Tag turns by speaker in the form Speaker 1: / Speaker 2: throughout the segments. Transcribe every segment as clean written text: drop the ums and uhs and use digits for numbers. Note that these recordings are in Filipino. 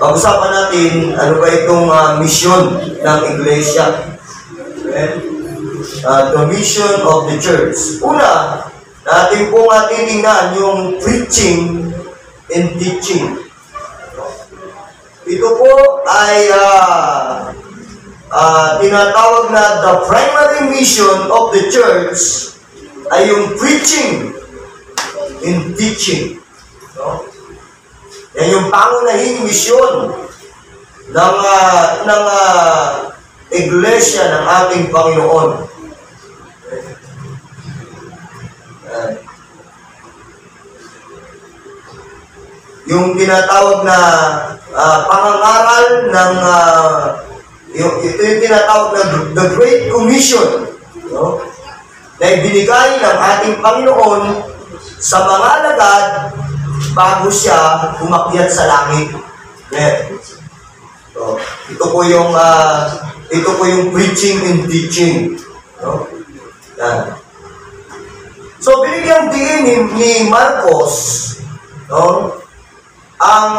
Speaker 1: pag-usapan natin ano ba itong mission ng iglesia. Okay? The mission of the church. Una, natin pong titingnan yung preaching and teaching. Ito po ay tinatawag na the primary mission of the church ay yung preaching and teaching. No? Yan yung pangunahing misyon ng iglesia ng ating Panginoon. Yung tinatawag na pangangaral ng ito yung tinatawag na the Great Commission, no? Na ibinigay ng ating Panginoon sa mga alagad bago siya umakyat sa langit. Yeah. So, ito po yung preaching and teaching, no? Yan. So binigyan din ni Marcos, no, ang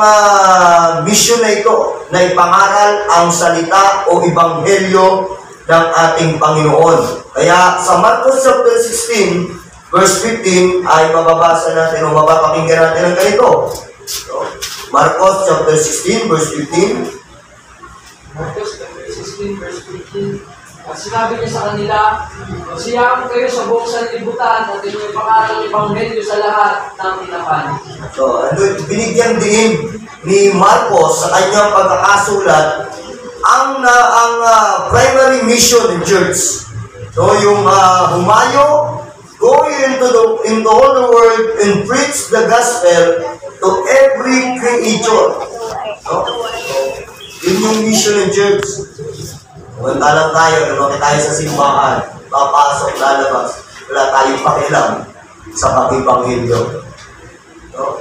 Speaker 1: mission na ito na ipangaral ang salita o ebanghelyo ng ating Panginoon. Kaya sa Marcos chapter 16 verse 15 ay mababasa natin o mapapakinggan natin ang ganito. So, Marcos chapter 16 verse 15.
Speaker 2: Marcos chapter 16 verse 15. At sinabi niya sa kanila, siyakan kayo sa buong sanlibutan at inyong pangaral ng ebanghelyo sa lahat ng tinapan.
Speaker 1: So, binigyan din ni Marcos sa kanyang pagkakasulat ang primary mission ng church. So, yung humayo, go into all the world and preach the gospel to every creature. So, yun yung mission ng church. Punta lang tayo, lumaki tayo sa simbahan, papasok, lalabas, wala tayong pakialam sa pag-ibanghelyo. No?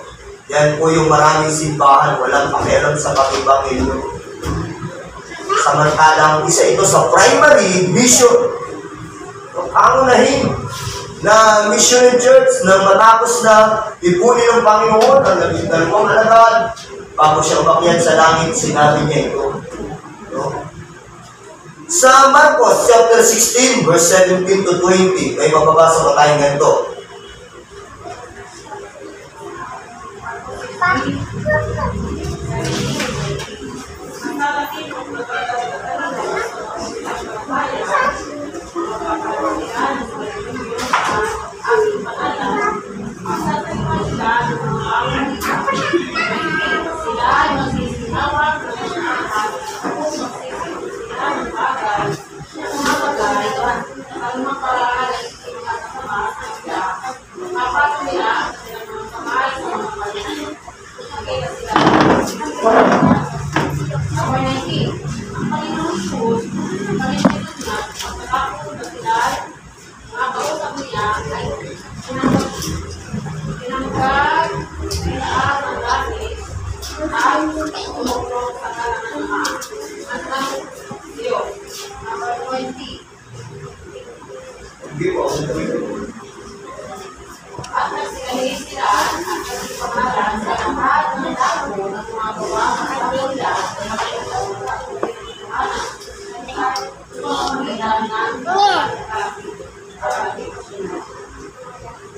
Speaker 1: Yan po yung maraming simbahan, walang pakialam sa pag-ibanghelyo. Samantalang isa ito sa primary mission. Pangunahin na mission ng church na matapos na ipunin ng Panginoon ang dalawang alagad, bago siya umakyat sa langit, sinabi niya ito. No? Sa Marcos chapter 16 verse 17 to 20, may mababasa ko tayong ganito.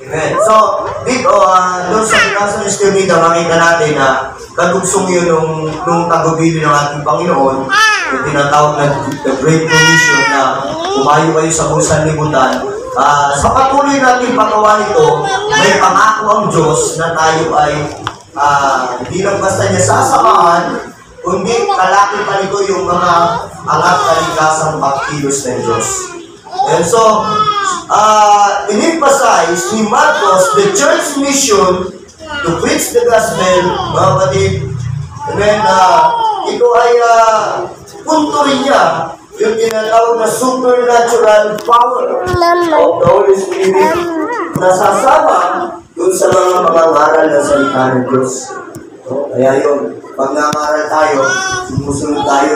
Speaker 1: Amen. So, dito, doon sa pinasa ng Estimida, makita natin na kadugsong yun nung tagubili ng ating Panginoon, yung tinatawag na the Great Commission na umayo kayo sa buong sanlibutan. Sa patuloy natin pagawa nito, may pangako ang Diyos na tayo ay hindi lang basta niya sasamahan, kundi kalaki pa nito yung mga angat kaligtasang pagkilos ng Diyos. And so, in-emphasize ni Marcos the church mission to preach the gospel, mga kapatid. And then, ito ay punto rin niya yung tinatawag na supernatural power of the Holy Spirit na sasama dun sa mga pangangaral na salita ng Diyos. So, kaya yun, pag nangaral tayo, sumusunod tayo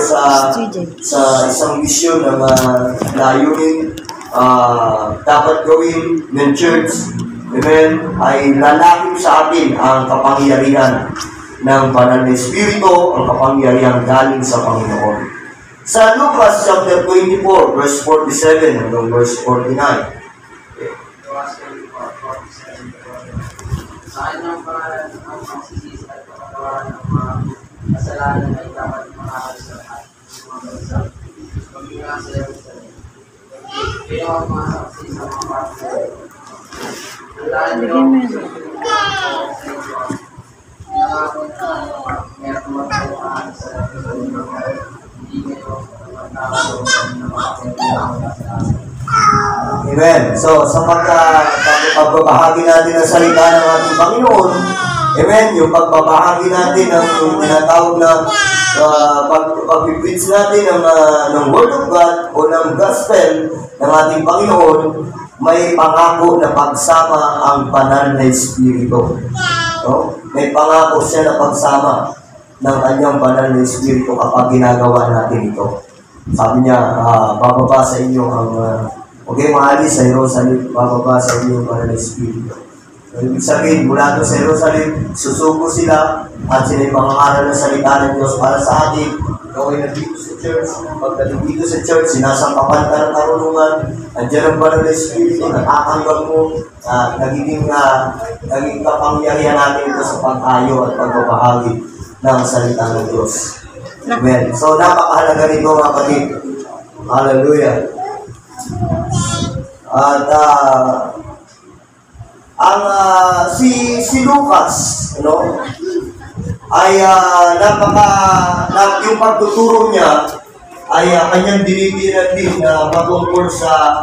Speaker 1: sa isang misyon na layunin dapat gawin ng church, amen, ay lalapit sa atin ang kapangyarihan ng banal na Espiritu, ang kapangyarihan galing sa Panginoon. Sa Lucas chapter 24, verse 47 hanggang verse 49.
Speaker 2: Sa kanyang pangalan ang pagsisisi at pagkakaroon ng mga kasalanan ay dapat makakalis sa lahat ng mga bansa. Pagkira sa Jerusalem. Kayo ang mga saksi sa mga bagay. Walaan niyo nangako na meron magkakaan sa hindi kayo magkakaroon ng mga kasalanan.
Speaker 1: Amen. So, sa pagbabahagi natin ng salita ng ating Panginoon, amen, yung pagbabahagi natin ng yung tinatawag na pag-preach natin ng Word of God o ng Gospel ng ating Panginoon, may pangako na pagsama ang banal na Espiritu. No? May pangako siya na pagsama ng kanyang banal na Espiritu kapag ginagawa natin ito. Sabi niya, bababa sa inyo ang huwag kayong maalis sa Jerusalem, bababa sa inyo ang banal na Espiritu. So, ibig sabihin, mula doon sa Jerusalem, susuko sila at sila yung pangangaral ng salita ng Diyos para sa atin. Ikaw ay nandito sa church. Pagdating dito sa church, sinasampapan ka ng karunungan. Andiyan ang banal na Espiritu, natatanggal mo, naging kapangyarihan natin ito sa pagtayo at pagbabahagi ng salita ng Diyos. Amen. So, napakahalaga nito mga kapatid. Hallelujah. At si Lucas, ay yung pagtuturo niya ay kanyang dinidinan din na patungkol sa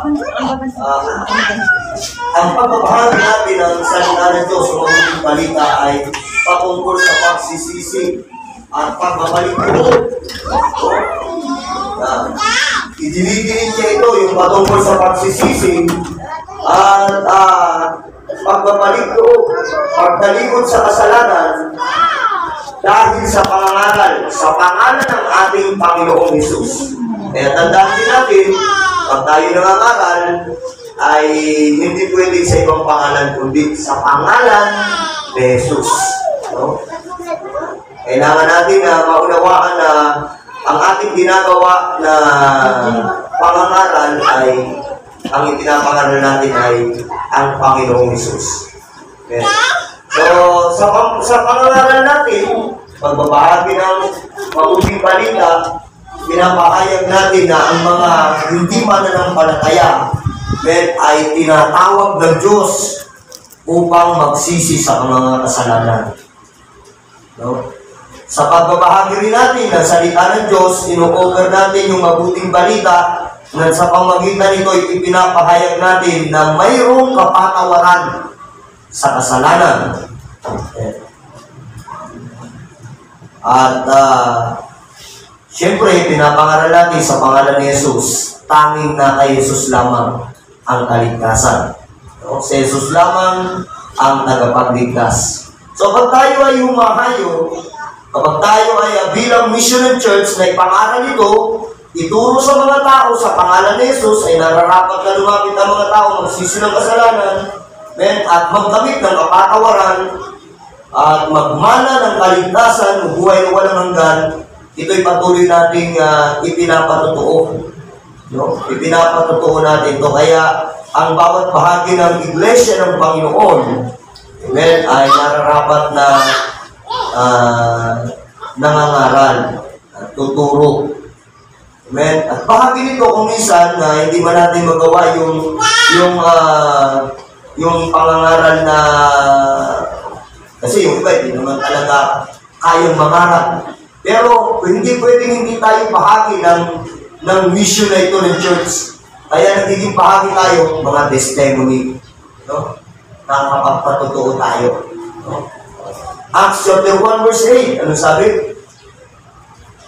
Speaker 1: ang pagbabahagi natin ng salita ng Diyos o mabuting balita ay patungkol sa pagsisisi at pagbabalik loob. Idinidiin niya ito yung patungkol sa pagsisisi at pagbabalik loob, pagtalikod sa kasalanan dahil sa pangangaral, sa pangalan ng ating Panginoong Hesus. Kaya tandaan din natin, pag tayo nangangaral, ay hindi pwede sa ibang pangalan, kundi sa pangalan ni Hesus. No? Kailangan natin na maunawaan na ang ating ginagawa na pangangaral ay, ang ipinapangaral natin ay ang Panginoong Hesus. Okay. So, sa pangangaral natin, pagbabahagi ng mabuting balita, pinapahayag natin na ang mga hindi mananampalataya ay tinatawag ng Diyos upang magsisi sa mga kasalanan. No? Sa pagbabahagi rin natin ng salita ng Diyos, ino-offer natin yung mabuting balita na sa pamagitan nito ipinapahayag natin na mayroong kapatawaran sa kasalanan. At siyempre, pinapangaral natin sa pangalan ni Jesus, tanging na kay Jesus lamang ang kaligtasan. So, si Jesus lamang ang tagapagligtas. So, kapag tayo ay humahayo, kapag tayo ay bilang missionary church na ipangaral ito, ituro sa mga tao sa pangalan ni Jesus, ay nararapat na lumapit ang mga tao magsisi ng kasalanan, at magdamit ng kapatawaran, at magmana ng kaligtasan, ng buhay na walang hanggan. Ito'y patuloy nating ipinapatutuo. No? Ipinapatutuo natin ito. Kaya, ang bawat bahagi ng Iglesia ng Panginoon, ay nararapat na nangangaral at tuturo. Amen. At bahagi nito kung minsan na hindi man natin magawa yung pangangaral na kasi yung iba hindi naman talaga kayang mangarap. Pero hindi pwedeng hindi tayo bahagi ng mission na ito ng church. Kaya nagiging bahagi tayo mga testimony. No? Nakakapagpatutuo tayo. No? Acts chapter 1 verse 8. Ano sabi?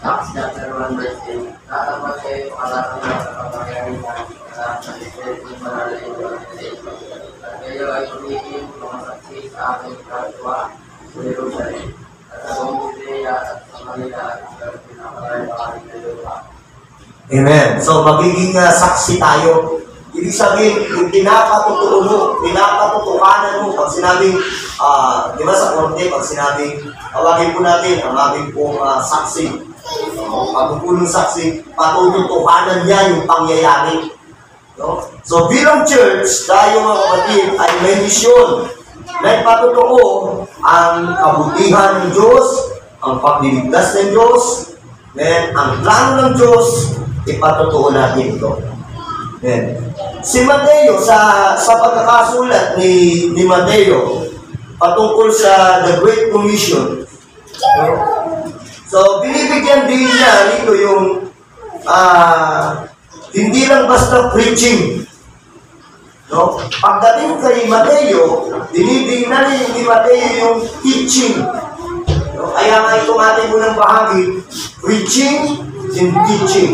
Speaker 2: Acts chapter 1 verse 8. Tatapat kayo pagkatapos ng kapangyarihan sa Espiritu Manalay at kayo ay tumigil mga saksi sa aking kapwa sa Jerusalem at sa buong Judea at sa Manila at sa pinakalayaan ng lupa.
Speaker 1: Amen. So magiging saksi tayo. Ibig sabihin, yung pinapatutuo mo, pinapatutukanan mo, pag sinabing, di ba sa korte, pag sinabing, tawagin po natin ang aming pong saksi, pagpupulong saksi, patututukanan niya yung pangyayari. No? So bilang church, tayo mga kapatid ay may misyon na ipatutuo ang kabutihan ng Diyos, ang pagliligtas ng Diyos, then ang plano ng Diyos, ipatutuo natin ito. Then, si Mateo, sa pagkakasulat ni Mateo, patungkol sa The Great Commission, no? So, binibigyan din niya dito yung hindi lang basta preaching. No? Pagdating kay Mateo, dinibigyan ni Mateo yung teaching. No? Kaya nga itong ating unang bahagi, preaching and teaching.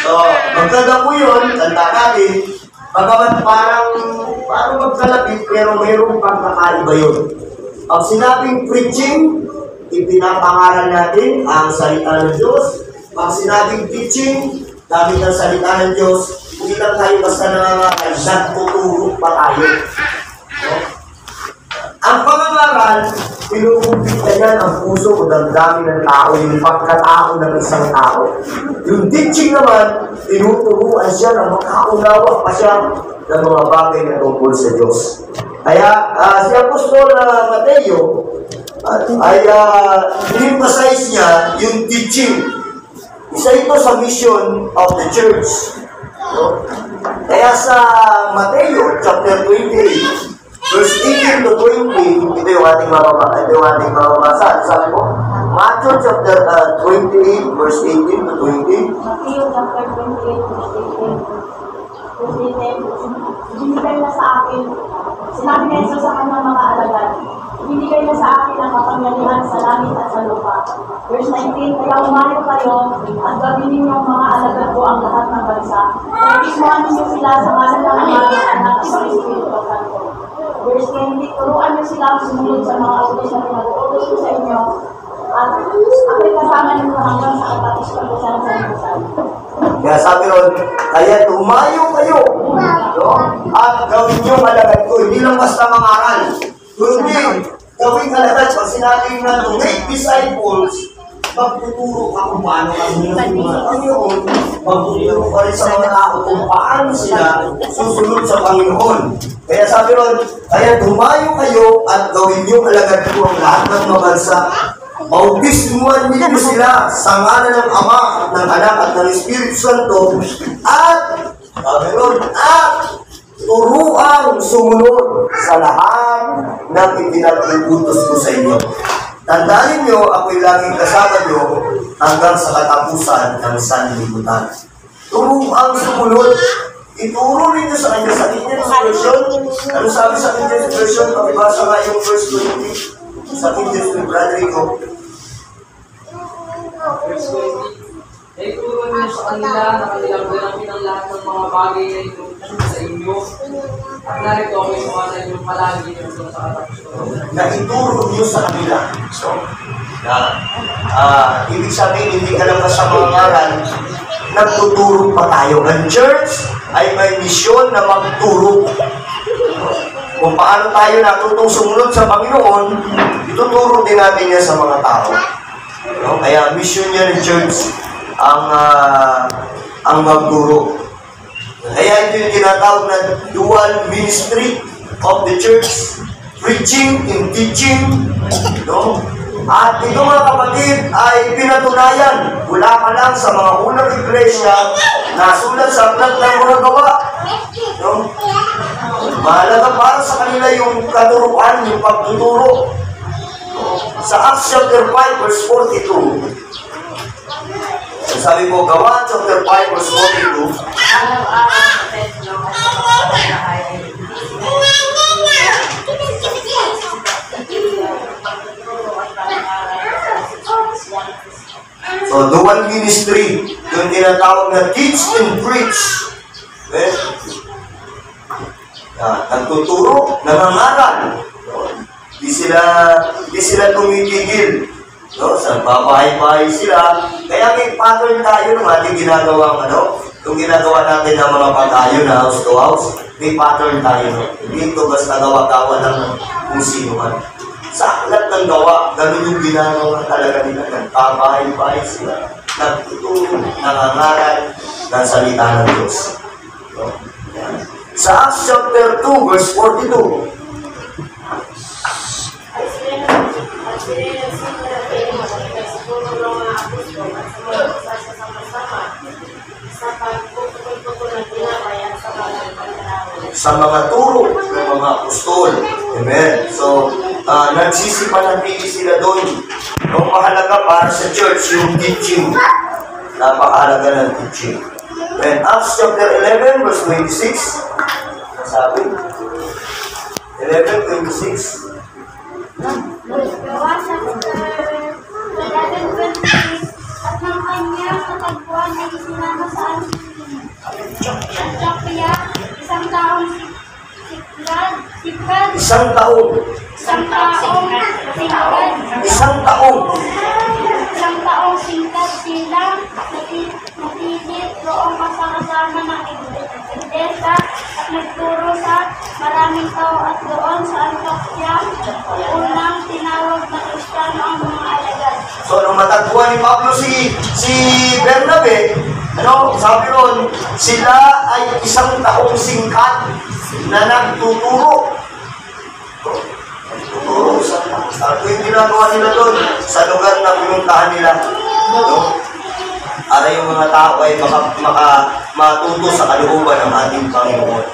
Speaker 1: So, magkada po yun, tanda natin, bagamat parang magkalapit, pero mayroong pagkakaiba yun. Pag sinabing preaching, ipinapangaral natin ang salita ng Diyos. Pag sinabing teaching, gamit ang salita ng Diyos, hindi lang tayo basta nangangaral, nagtuturo pa tayo. So, ang pangangaral, pinukumpita niyan ang puso o damdamin ng tao, yung pagkatao ng isang tao. Yung teaching naman, tinuturuan siya na makaunawa pa siya ng mga bagay na tungkol sa Diyos. Kaya si Apostol Mateo ay in-emphasize niya yung teaching. Isa ito sa mission of the church. No? Kaya sa Mateo chapter 28, verse 18 to 20, ito yung ating mababasa. Sabi ko, Matthew chapter 28, verse 18 to 20.
Speaker 3: Matthew chapter 28, verse 18. Binigay na sa akin, sinabi na Jesus sa kanyang mga alagad, binigay na sa akin ang kapangyarihan sa langit at sa lupa. Verse 19, kaya umayo kayo at gawin ninyo ang mga alagad ko ang lahat ng bansa. Pagkismuhan ninyo sila sa ngalan ng Ama, ng Anak, at ng Espiritu Santo. Verse 20, turuan niyo sila ang sumunod sa mga utos na pinag-uutos ko sa inyo at ako'y kasama ninyo hanggang sa katapos-tapusan sa libutan.
Speaker 1: Kaya sabi ron, kaya tumayo kayo, no? At gawin niyo alagad ko, hindi lang basta mangaral. Kundi, gawin alagad, pag sinabing na to make disciples, magtuturo ka kung paano kami ng mga Panginoon, magtuturo ka rin sa mga tao kung paano sila susunod sa Panginoon. Kaya sabi ron, kaya tumayo kayo at gawin niyo alagad ko ang lahat ng mga bansa. Bautismuhan ninyo sila sa ngalan ng Ama at ng Anak at ng Espiritu Santo at turuang sumunod sa lahat ng ipinag-utos ko sa inyo. Tandaan niyo, ako'y laging kasama niyo hanggang sa katapusan ng sanlibutan. Turuang sumunod. Ituro ninyo sa kanya sa King James Version. Ano sabi sa King James Version? Pakibasa nga yung verse 20 sa King James ni Rodrigo.
Speaker 2: Verse 20. Ay turo niyo sa kanila na kanilang ganapin ang lahat ng mga bagay na inuutos sa inyo. At narito ako yung mga na inyong palagi hanggang sa katapusan.
Speaker 1: Na ituro niyo sa kanila. So, ibig sabihin, hindi ka lang sa mga ngaral, nagtuturo pa tayo. Ang church ay may misyon na magturo. Kung paano tayo natutong sumunod sa Panginoon, ituturo din natin yan sa mga tao. No? Kaya mission niya ng church ang magturo. Kaya ito yung tinatawag na dual ministry of the church, preaching and teaching. No? At ito mga kapatid ay pinatunayan mula pa lang sa mga unang iglesia na sulat sa aklat ng mga gawa. No? Mahalaga para sa kanila yung katuruan, yung pagtuturo. Sa Acts chapter 5 verse 42, sabi mo, Gawa chapter 5 verse 42,
Speaker 3: Araw-araw sa templo at sa mga bahay ay
Speaker 1: so dual ministry, yung tinatawag na teach and preach. Okay? Nagtuturo, nangangaral. Di sila tumitigil. No? Sa babahay-bahay sila. Kaya may pattern tayo ng ating ginagawang yung ginagawa natin ng mga pag-ayo na house to house, may pattern tayo. No? Hindi ito basta gawa-gawa ng kung sino man. Sa lahat ng gawa, ganun yung ginagawa talaga nila. Nagpapahay-pahay sila. Nagtutulong, nangangaral ng salita ng Diyos. No? Sa Acts chapter 2, verse 42, sa mga turo ng mga apostol. Amen. So, nagsisipanatili sila doon. Ang mahalaga para sa church, yung teaching. Napakahalaga ng teaching. When Acts chapter 11, verse 26, sabi, 11:26.
Speaker 4: Gawa sa chapter 11:26 at ng kanyang katagpuan ay isinama sa Antioquia, isang taong sikat,
Speaker 1: Isang taon.
Speaker 4: isang taong sikat,
Speaker 1: Isang taon.
Speaker 4: isang taong singkat silang napilit roong kasama ng iglesia at nagturo sa maraming tao at doon sa Antioquia, unang tinawag na Kristiyano ang mga alagad.
Speaker 1: So, nung matagpuan ni Pablo si Bernabe, sabi ron, sila ay isang taong singkat na nagtuturo. Nagtuturo sa ano yung ginagawa nila doon sa lugar na pinuntahan nila. No? Para yung mga tao ay matuto sa kalooban ng ating Panginoon.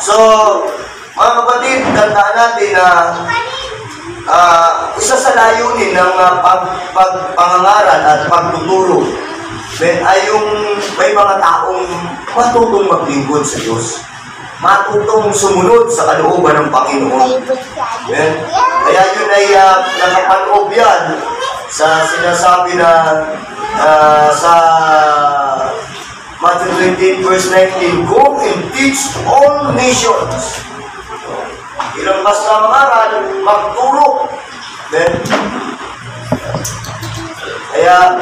Speaker 1: So, mga kapatid, tandaan natin na isa sa layunin ng pagpangangaral at pagtuturo ay yung may mga taong matutong maglingkod sa Diyos, matutong sumunod sa kalooban ng Panginoon. Amen? Kaya yun ay nakapaloob yan sa sinasabi na sa Matthew 28 verse 19, go and teach all nations. Ilang basta mangaral, magturo. Amen? Kaya,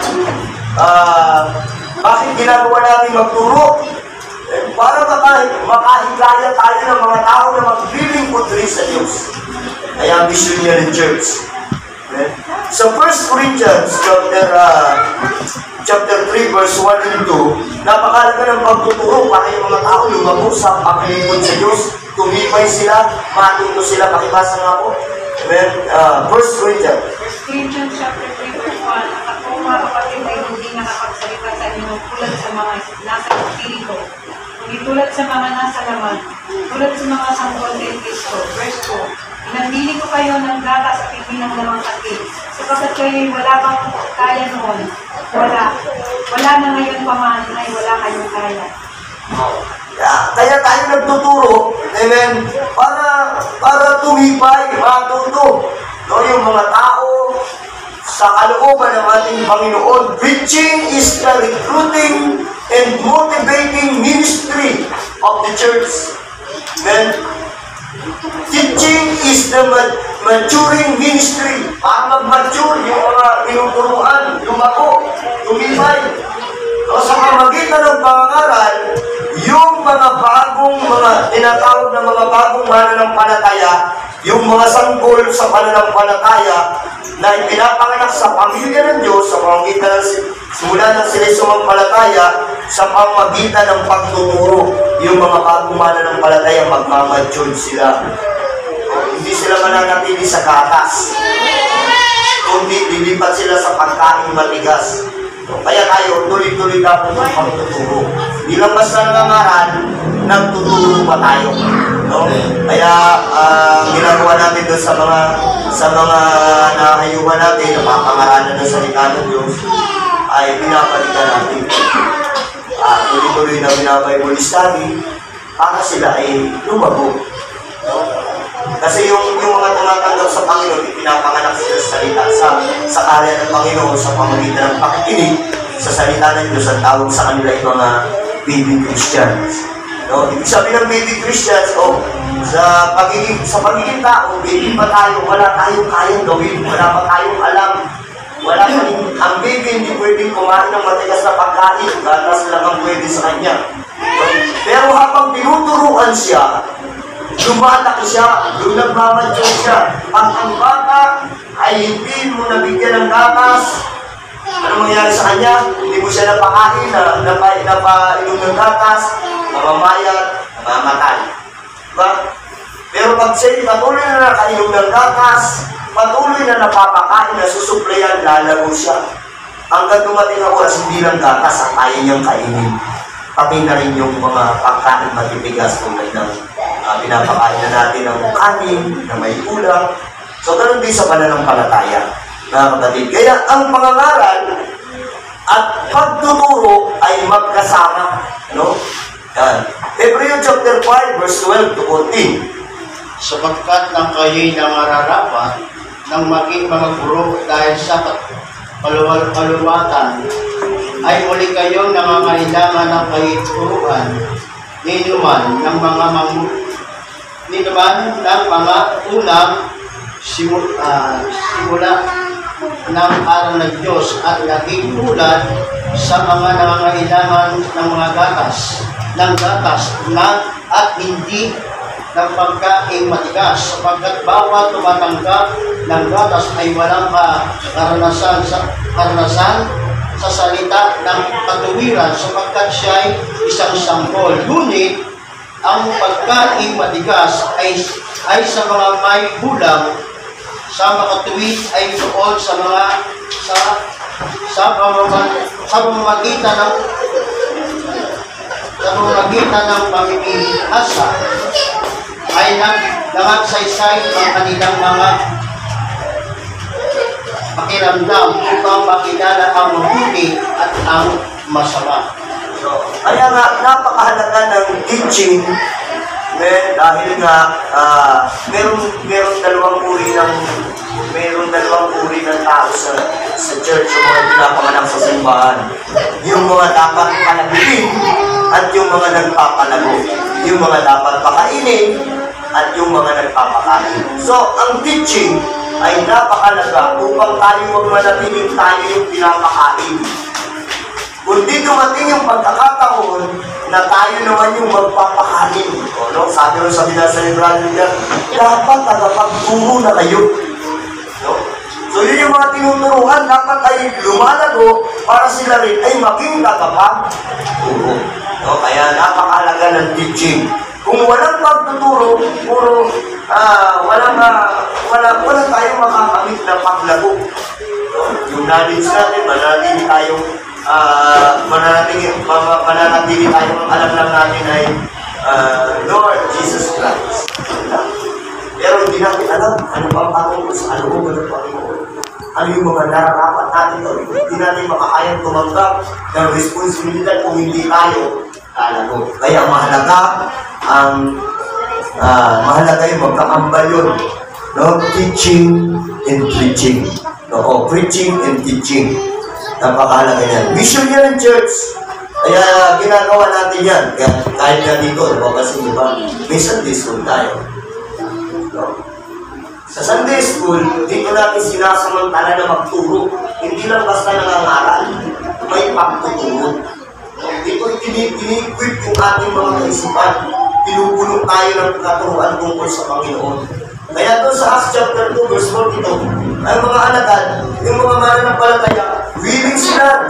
Speaker 1: bakit ginagawa natin magturo? Para makahigaya tayo ng mga tao na maglilingkod rin sa Diyos. Kaya missionary church. Amen? Sa 1 Corinthians chapter 3 verse 1 and 2, napakalaga ng pagtuturo para yung mga tao lumago sa paglilingkod sa Diyos. Tumibay sila, matuto sila. Pakibasa nga po. Amen? 1 Corinthians.
Speaker 5: 1 Corinthians chapter 3 verse 1, at ako mga kapatid ay hindi nakapagsalita sa inyo tulad sa mga nasa espiritu, hindi tulad sa mga nasa laman, tulad sa mga sanggol kay Kristo. Verse 2, inandili ko kayo ng gata sa pipinang lamang sakit, sapagkat kayo'y wala pang kaya noon. Wala na ngayon paman ay wala kayong kaya.
Speaker 1: Kaya tayo nagtuturo, amen, para tumibay, matuto. No, yung mga tao sa kalooban ng ating Panginoon. Preaching is the recruiting and motivating ministry of the church. Amen. Teaching is the maturing ministry. Para mag-mature yung mga tinuturuan, lumago, tumibay. So, sa pamagitan ng pangangaral, yung mga tinatawag na mga bagong mananampalataya, yung mga sanggol sa pananampalataya na ipinapanganak sa pamilya ng Diyos, sa pamagitan simula ng sila sumampalataya, sa pamagitan ng pagtuturo, yung mga bagong mananampalataya, magmamature sila. Hindi sila mananatili sa gatas, kundi lilipat sila sa pagkain matigas. Kaya tayo, tuloy-tuloy dapat ng pagtuturo. Hindi lang basta nangangaral, nagtuturo pa tayo. No? Kaya, ginagawa natin doon sa mga nahayuhan natin, napapangaralan ng salita ng Diyos, ay pinapalitan natin. Tuloy-tuloy na binabible study, para sila ay lumago. No? Kasi yung mga tumatanggap sa Panginoon, ipinapanganak sila sa salita, sa karya ng Panginoon, sa pamagitan ng pakikinig sa salita ng Diyos, ang tawag sa kanila yung mga baby Christians. No? Ibig sabihin ng baby Christians, sa pagiging tao, baby pa tayo, wala tayong kayang gawin, wala pa tayong alam, ang baby hindi pwedeng kumain ng matigas na pagkain, gatas lang ang pwede sa kanya. Pero habang tinuturuan siya, lumalaki siya, yung nagmamature siya. Pag ang bata ay hindi mo nabigyan ng gatas, ano mangyari sa kanya? Hindi mo siya napakain, napainom ng gatas, namamayat, namamatay. Diba? Pero pag siya patuloy na nakainom ng gatas, patuloy na napapakain, nasusuplayan, lalago siya. Hanggang dumating ang oras, hindi lang gatas ang kaya niyang kainin. Pati na rin yung mga pagkain matitigas tulad ng pinapakain na natin ng kanin, na may ulam. So, ganun din sa pananampalataya, mga kapatid. Kaya ang pangangaral at pagtuturo ay magkasama. No? Yan. Hebreo chapter 5, verse 12 to 14.
Speaker 6: Sapagkat ng kayo'y nangararapat ng maging mga guro dahil sa kaluwatan, ay muli kayong nangangailangan ng kahituruan, ninuman ng mga unang simula ng araw ng Diyos at naging tulad sa mga nangangailangan ng mga gatas at hindi ng pagkaing matigas, sapagkat bawat tumatanggap ng gatas ay walang karanasan sa salita ng katuwiran, sapagkat siya ay isang sanggol. Ngunit ang pagkaing matigas ay sa mga may bulang, sa makatuwid ay doon sa pamamagitan ng pamimihasa ay nangatsaysay ang kanilang mga pakiramdam upang makilala ang mabuti at ang masama.
Speaker 1: Kaya nga, napakahalaga ng teaching dahil nga meron dalawang uri ng tao sa church, yung mga pinapanganak sa simbahan. Yung mga dapat palaguin at yung mga nagpapalago. Yung mga dapat pakainin at yung mga nagpapakain. So, ang teaching ay napakalaga upang tayo magmanatiling tayo yung pinapakain. Kundi dumating yung pagkakataon na tayo naman yung magpapakain. No? Sabi rin sa binasa ni Brother niya, dapat tagapagturo na kayo. No? So yun yung mga tinuturuan, dapat ay lumalago para sila rin ay maging tagapagturo. No? Kaya napakalaga ng teaching. Kung walang pagtuturo, puro wala tayong makakamit na paglago. No? Yung knowledge natin, mananatili tayo, ang alam lang natin ay Lord Jesus Christ. Pero hindi natin alam ano bang patungkol sa kalooban ng Panginoon. Ano yung mga nararapat natin doon. Hindi natin makakayang tumanggap ng responsibilidad kung hindi tayo lalago. Kaya mahalaga yung magkakambal yun. No? Teaching and preaching. No? Preaching and teaching. Napakahalaga yan. Mission yan ng church. Kaya ginagawa natin yan. Kaya kahit na dito, kasi diba, may Sunday school tayo. No? Sa Sunday school, dito natin sinasamantala na magturo. Hindi lang basta nangangaral. May pagtuturo. Dito tini-equip yung ating mga kaisipan. Pinupulong tayo ng katuruan tungkol sa Panginoon. Kaya doon sa Acts chapter 2, verse 42, ang mga alagad, yung mga mananampalataya, willing sila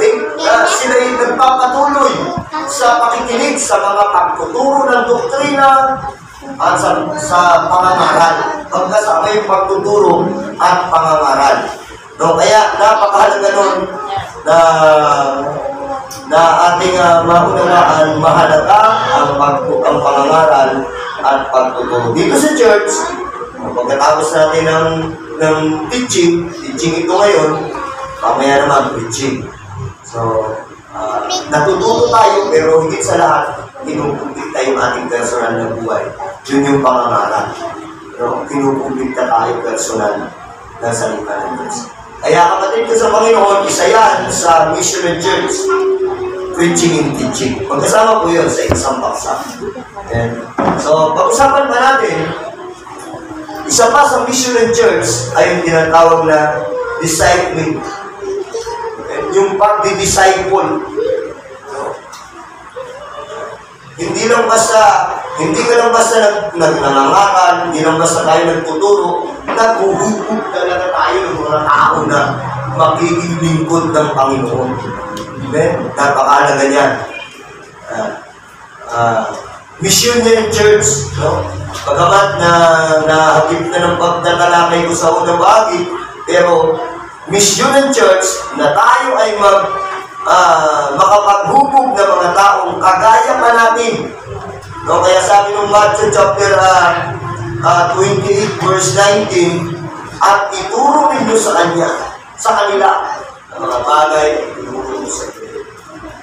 Speaker 1: yung nagpapatuloy sa pakikinig sa mga pagtuturo ng doktrina at sa pangangaral. Pagkasama yung pagtuturo at pangangaral. No, kaya napakahalaga nun na ating maunawaan, mahalaga ang pangangaral at pagtuturo. Dito sa church, pagkatapos natin ng teaching ito ngayon, mamaya naman preaching. So, natututo tayo, pero higit sa lahat, kinukumplikta yung ating personal na buhay. Yun yung pangangaral. Pero kinukumplikta tayo personal na salita ng Diyos. Kaya kapatid ko sa Panginoon, isa yan sa mission ng church. Preaching and teaching. Pagkasama po yun sa isang paksa. So, pag-usapan pa natin, isa pa sa mission ng church ay yung tinatawag na discipling. Yung yung pagdi-disciple. Hindi ka lang basta nangangaral, hindi lang basta tayo nagtuturo, naghuhubog talaga tayo ng mga tao na magiging lingkod ng Panginoon. Amen? Napakalaga niyan. Missionary Church, no? Pagamat na nahagip na ng pagtatalakay ko sa unang bahagi, pero Missionary Church na tayo ay makapaghubog ng mga taong kagaya pa natin. No? Kaya sabi ng Matthew chapter 28 verse 19, at ituro ninyo sa kanila ang mga bagay na ituro nyo sa inyo.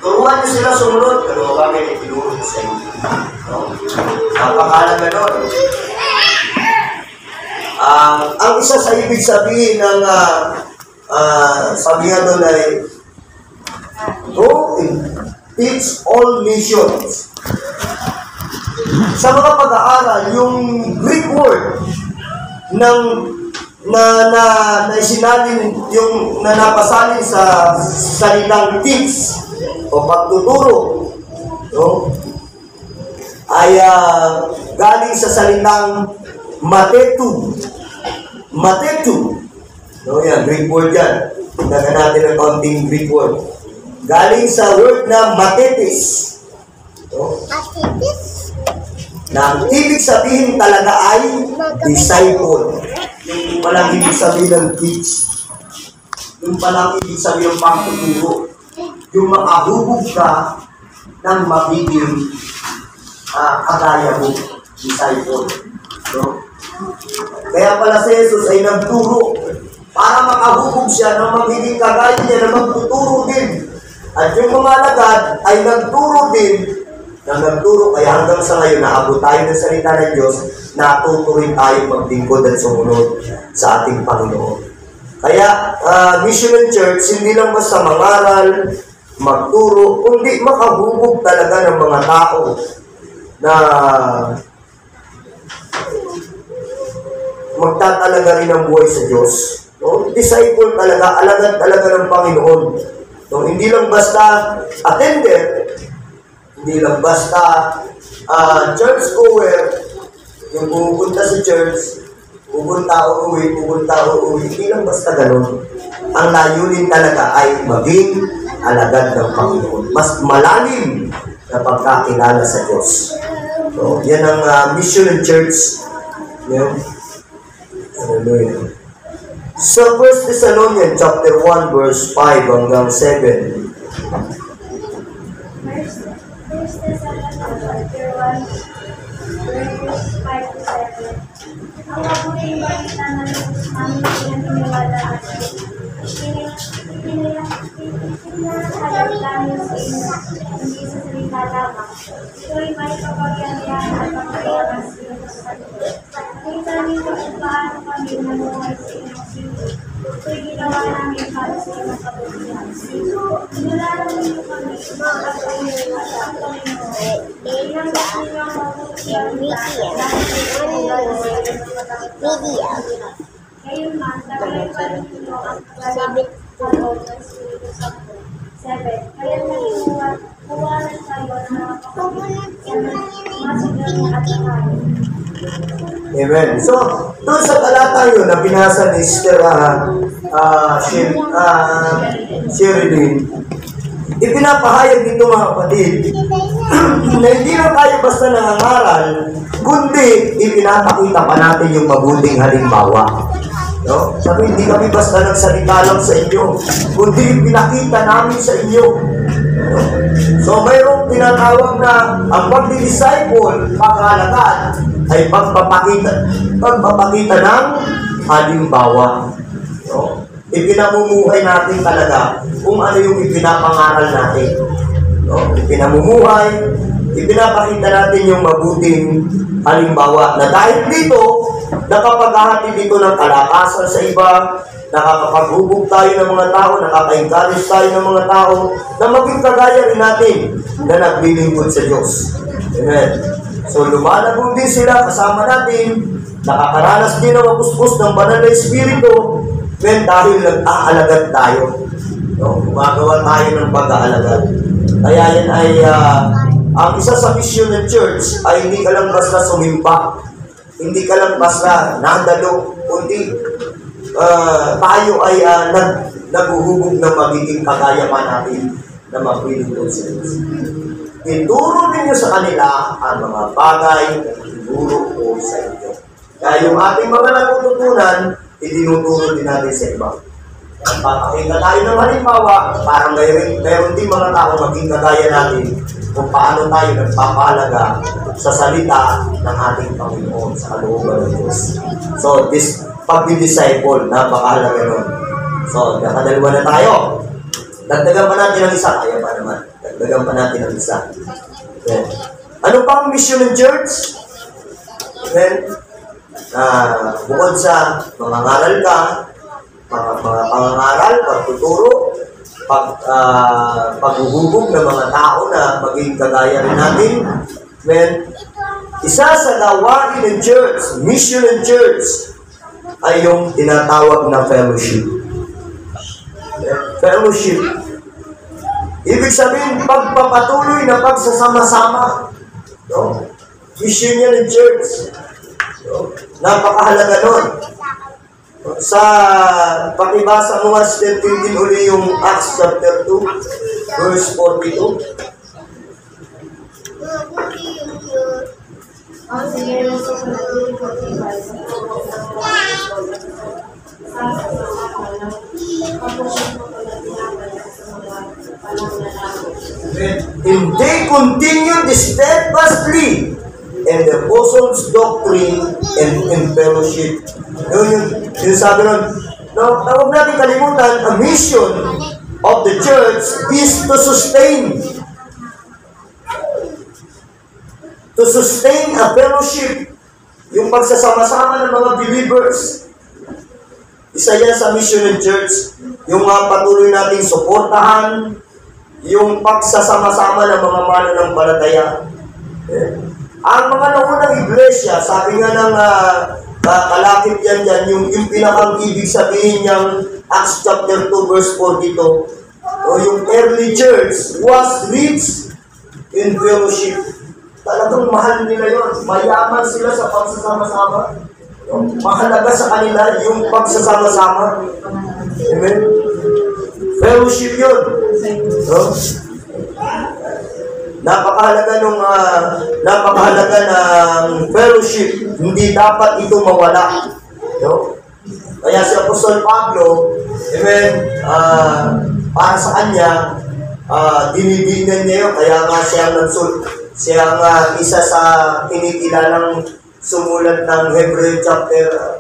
Speaker 1: Turuan nyo sila sumunod, ang mga bagay na ituro nyo sa inyo. No? Napakalaga nun. Ang isa sa ibig sabihin ng sabihan doon ay go and teach all nations. Sa mga pag-aaral, yung Greek word na isinalin, yung napasalin sa salitang teach o pagtuturo, no? Ay galing sa salitang matetu. No, yan, Greek word yan. Tignan natin ang kaunting Greek word. Galing sa word na matetis. No? Na ang ibig sabihin talaga ay disciple. Yung palang ibig sabihin ng teach. Yung palang ibig sabihin ng pagtuturo. Yung makahubog ka ng magiging kagaya mo, disciple. No? Kaya pala si Jesus ay nagturo para makahubog siya ng magiging kagaya niya na magtuturo din. At yung mga alagad ay nagturo din na nagturo. Kaya hanggang sa ngayon, naabot tayo ng salita ng Diyos, natuturin tayo maglingkod at sumunod sa ating Panginoon. Kaya, Missionary Church, hindi lang basta mangaral, magturo, kundi makahubog talaga ng mga tao na magtatalaga rin ang buhay sa Diyos. No? Disciple talaga, alagad talaga ng Panginoon. No? Hindi lang basta attender, hindi lang basta church goer, yung pupunta sa church, pupunta o uwi, hindi lang basta ganun. Ang layunin talaga ay maging alagad ng Panginoon. Mas malalim na pagkakilala sa Diyos. So, yan ang Missionary Church. Yan. Hallelujah. Sa 1 Thessalonians chapter 1 verse 5 hanggang 7.
Speaker 4: First Thessalonians chapter 1 verse 5 to 7. Ang mabuting balita na namin pinaniniwala at pinahayag namin sa inyo, hindi sa salita lamang. Ito'y may kapagyarihan at makayaman sa inyo sa Diyos. Nakita ninyo kung paano kami namuhay sa inyong sino. Ito'y ginawa namin para sa inyong kabutihan. Sinularan ninyo kami mga kapag-iwan sa Panginoon. Inanggat ninyo ang mabutihan dahil sa inyong sa inyong matangkot. Ngayon man, tagay pa rin ninyo ang kagalabit sa loob ng Espiritu Santo. 7. Kaya nalimuwanan kayo ng mga kapatid na masigaw at nakain.
Speaker 1: Amen. So, doon sa talata yun na binasa ni Sister Sherilyn, ipinapahayag dito mga kapatid na hindi lang tayo basta nangangaral, kundi ipinapakita pa natin yung mabuting halimbawa. No? Sabi, hindi kami basta nagsalita lang sa inyo, kundi pinakita namin sa inyo. No? So, mayroong tinatawag na ang pagdi-disciple, pag-alagad, ay pagpapakita ng halimbawa. No? Ipinamumuhay natin talaga kung ano yung ipinapangaral natin. No? Ipinamumuhay, ipinapakita natin yung mabuting halimbawa na dahil dito, nakapaghahatid dito ng kalakasan sa iba, nakakapaghubog tayo ng mga tao, nakaka-encourage tayo ng mga tao na maging kagaya rin natin na naglilingkod sa Diyos. Amen. So lumalabog din sila kasama natin, nakakaranas din ng mapuspos ng banal na Espiritu, dahil nag-aalagad tayo. No? Gumagawa tayo ng pag-aalagad. Kaya yan ay, ang isa sa mission ng church ay hindi ka lang basta sumimpa, hindi ka lang basta nadalo, kundi tayo ay naguhubog ng magiging kagaya pa natin na magbibigay sa Diyos. Ituro ninyo sa kanila ang mga bagay na tinuro ko sa inyo. Kaya yung ating mga natututunan, itinuturo din natin sa iba. Papakita tayo ng halimbawa, parang mayroon din mga tao maging kagaya natin kung paano tayo nagpapahalaga sa salita ng ating Panginoon sa kalooban ng Diyos. So, this pag-disciple, napakahalaga nun. So, nakadalawa na tayo. Dagdagan pa natin ang isa. Kaya pa naman. Dagdagan pa natin ang isa. Okay. Ano pa ang mission ng church? Okay. Bukod sa mangangaral ka, mga pangangaral, pagtuturo, paghuhubog ng mga tao na maging kagaya rin natin. Amen. Isa sa gawain ng church, mission ng church, ay yung tinatawag na fellowship. Fellowship. Ibig sabihin, pagpapatuloy na pagsasama-sama. No? Mission niya ng church. No? Napakahalaga nun. Sa pakibasa mo mas din uli yung Acts chapter 2, verse 42.
Speaker 3: Ang sige mo sa pagtuloy ko
Speaker 1: and they continued steadfastly in the apostles' doctrine and in fellowship. Yung sabi nun, huwag natin kalimutan, a mission of the church is to sustain a fellowship, yung pagsasama-sama ng mga believers. Isa yan sa mission ng church, yung patuloy nating suportahan, yung pagsasama-sama ng mga mananampalataya. Ang mga naunang iglesia, sabi nga ng kalakip yan yung pinakang ibig sabihin niyang Acts chapter 2 verse 42, yung early church was rich in fellowship. Talagang mahal nila yun. Mayaman sila sa pagsasama-sama. Mahalaga sa kanila yung pagsasama-sama. Amen? Fellowship yun. No? Napakahalaga ng fellowship. Hindi dapat ito mawala. No? Kaya si Apostol Pablo, amen, para sa kanya, dinidinan niya yun. Kaya nga siya ang isa sa kinikilalang sumulat ng Hebreo chapter,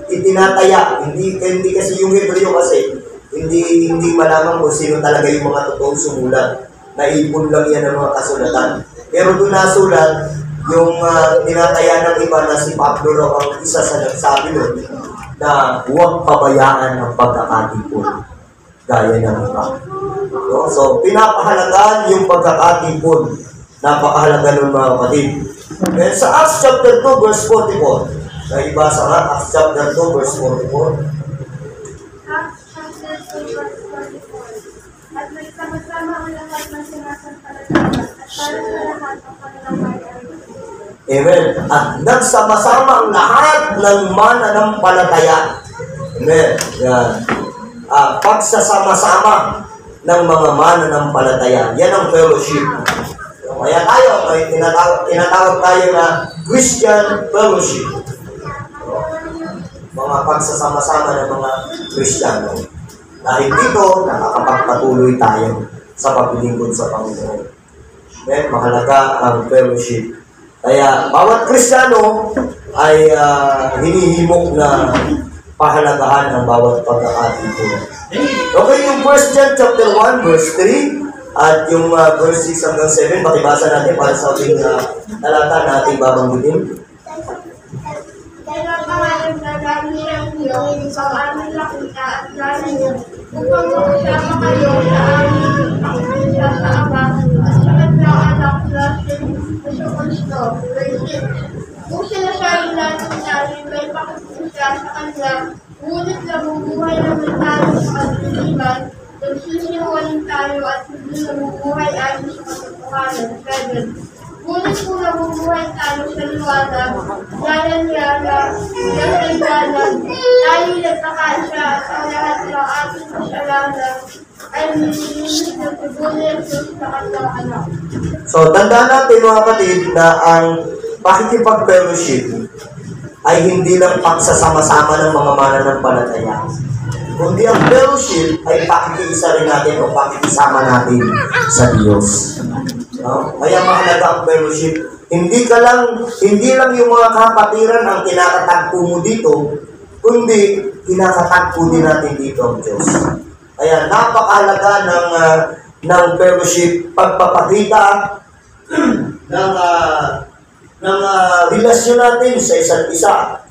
Speaker 1: itinataya. Hindi kasi yung Hebreo kasi, hindi malaman kung sino talaga yung mga totoong sumulat. Naipon lang yan ng mga kasulatan. Pero doon nasulat, yung tinataya ng iba na si Pablo raw ang isa sa nagsabi nun, na huwag pabayaan ang pagkakatipon. Gaya ng iba. No? So, pinapahalagaan yung pagkakatipon. Napakahalaga ng mga kapatid. And sa Acts chapter 2 verse 44, naibasa nga, Acts chapter 2 verse 44.
Speaker 4: Acts chapter 2 verse 44. At nagsama-sama ang lahat ng sinasampalataya at para sa lahat ng kanilang bayan.
Speaker 1: Amen. At nagsama-sama ang lahat ng mananampalataya. Amen. Yan. Pagsasama-sama ng mga mananampalataya. Yan ang fellowship. Kaya tayo, tinatawag tayo na Christian fellowship. Mga pagsasama-sama ng mga Kristiyano. Dahil dito, nakakapagpatuloy tayo sa paglilingkod sa Panginoon. Mahalaga ang fellowship. Kaya bawat Kristiyano ay hinihimok na pahalagahan ang bawat pagkakatipon. Okay, yung 1 John chapter 1 verse 3 at yung verse 6 hanggang 7, pakibasa natin para sa ating talata na ating babanggitin.
Speaker 4: Kaya pangalan na dami ng Diyos sa aming lakita at gano'n niyo upang makasama kayo sa aming pangkita sa Ama at sa kanyang anak na si Kristo. Kung sila sa ilalim namin may pakikita sa kanya, ngunit nabubuhay naman tayo sa kadiliman, Nagsisinungaling tayo at hindi nabubuhay ayon sa katotohanan. 7. Ngunit kung nabubuhay tayo sa liwanag, dahil niya na nagkaibanan, tayo nagkakasya sa lahat ng ating kasalanan, ay nililinis ng tubunin sa kanyang anak.
Speaker 1: So, tandaan natin mga kapatid na ang pakikipag-fellowship ay hindi lang pagsasama-sama ng mga mananampalataya. Kundi ang fellowship ay pakikiisa rin natin o pakikisama natin sa Diyos. No? Kaya mahalaga ang fellowship. Hindi lang yung mga kapatiran ang kinakatagpo mo dito, kundi kinakatagpo din natin dito ang Diyos. Kaya napakahalaga ng fellowship, pagpapakita ng relasyon natin sa isa't isa.